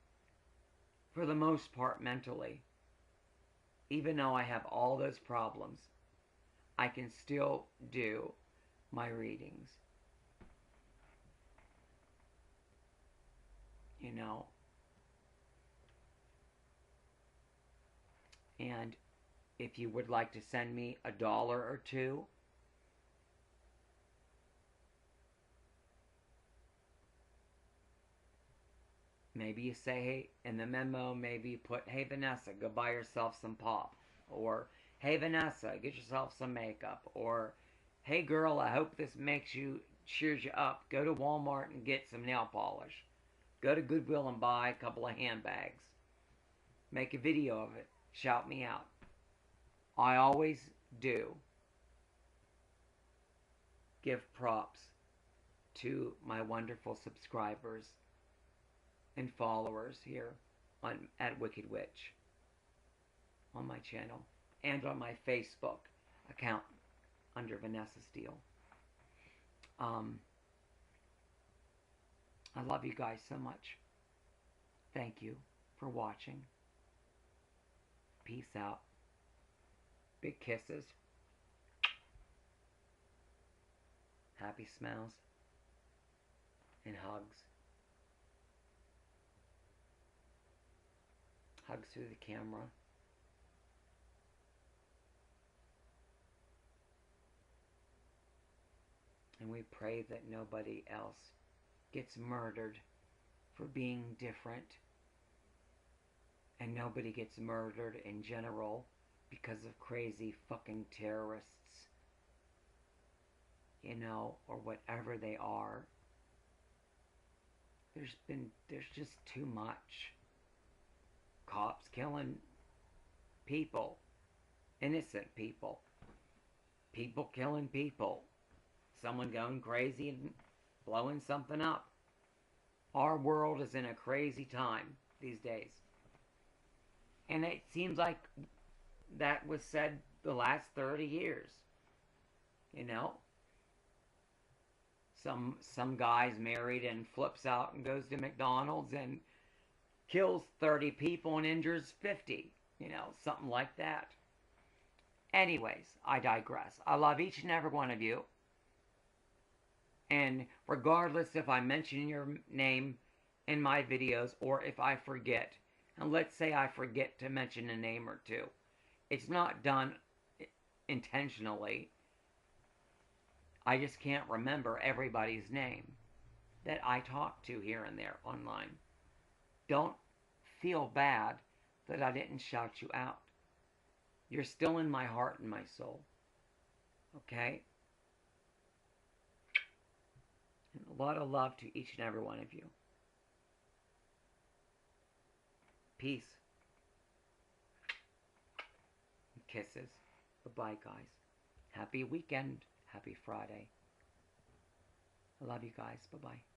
for the most part mentally. Even though I have all those problems, I can still do my readings. You know. And if you would like to send me $1 or $2, maybe you say, hey, in the memo, maybe you put, hey, Vanessa, go buy yourself some pop. Or, hey, Vanessa, get yourself some makeup. Or, hey, girl, I hope this cheers you up. Go to Walmart and get some nail polish. Go to Goodwill and buy a couple of handbags. Make a video of it. Shout me out. I always do give props to my wonderful subscribers and followers here at Wicked Witch on my channel and on my Facebook account under Vanessa Steele. I love you guys so much. Thank you for watching. Peace out. Big kisses. Happy smiles. And hugs. Hugs through the camera. And we pray that nobody else gets murdered for being different. And nobody gets murdered in general because of crazy fucking terrorists. You know, or whatever they are. There's just too much. Cops killing people. Innocent people. People killing people. Someone going crazy and blowing something up. Our world is in a crazy time these days. And it seems like that was said the last 30 years. You know? Some guy's married and flips out and goes to McDonald's and kills 30 people and injures 50. You know, something like that. Anyways, I digress. I love each and every one of you. And regardless if I mention your name in my videos or if I forget, and let's say I forget to mention a name or two, it's not done intentionally. I just can't remember everybody's name that I talk to here and there online. Don't feel bad that I didn't shout you out. You're still in my heart and my soul. Okay? And a lot of love to each and every one of you. Peace. And kisses. Bye-bye, guys. Happy weekend. Happy Friday. I love you guys. Bye-bye.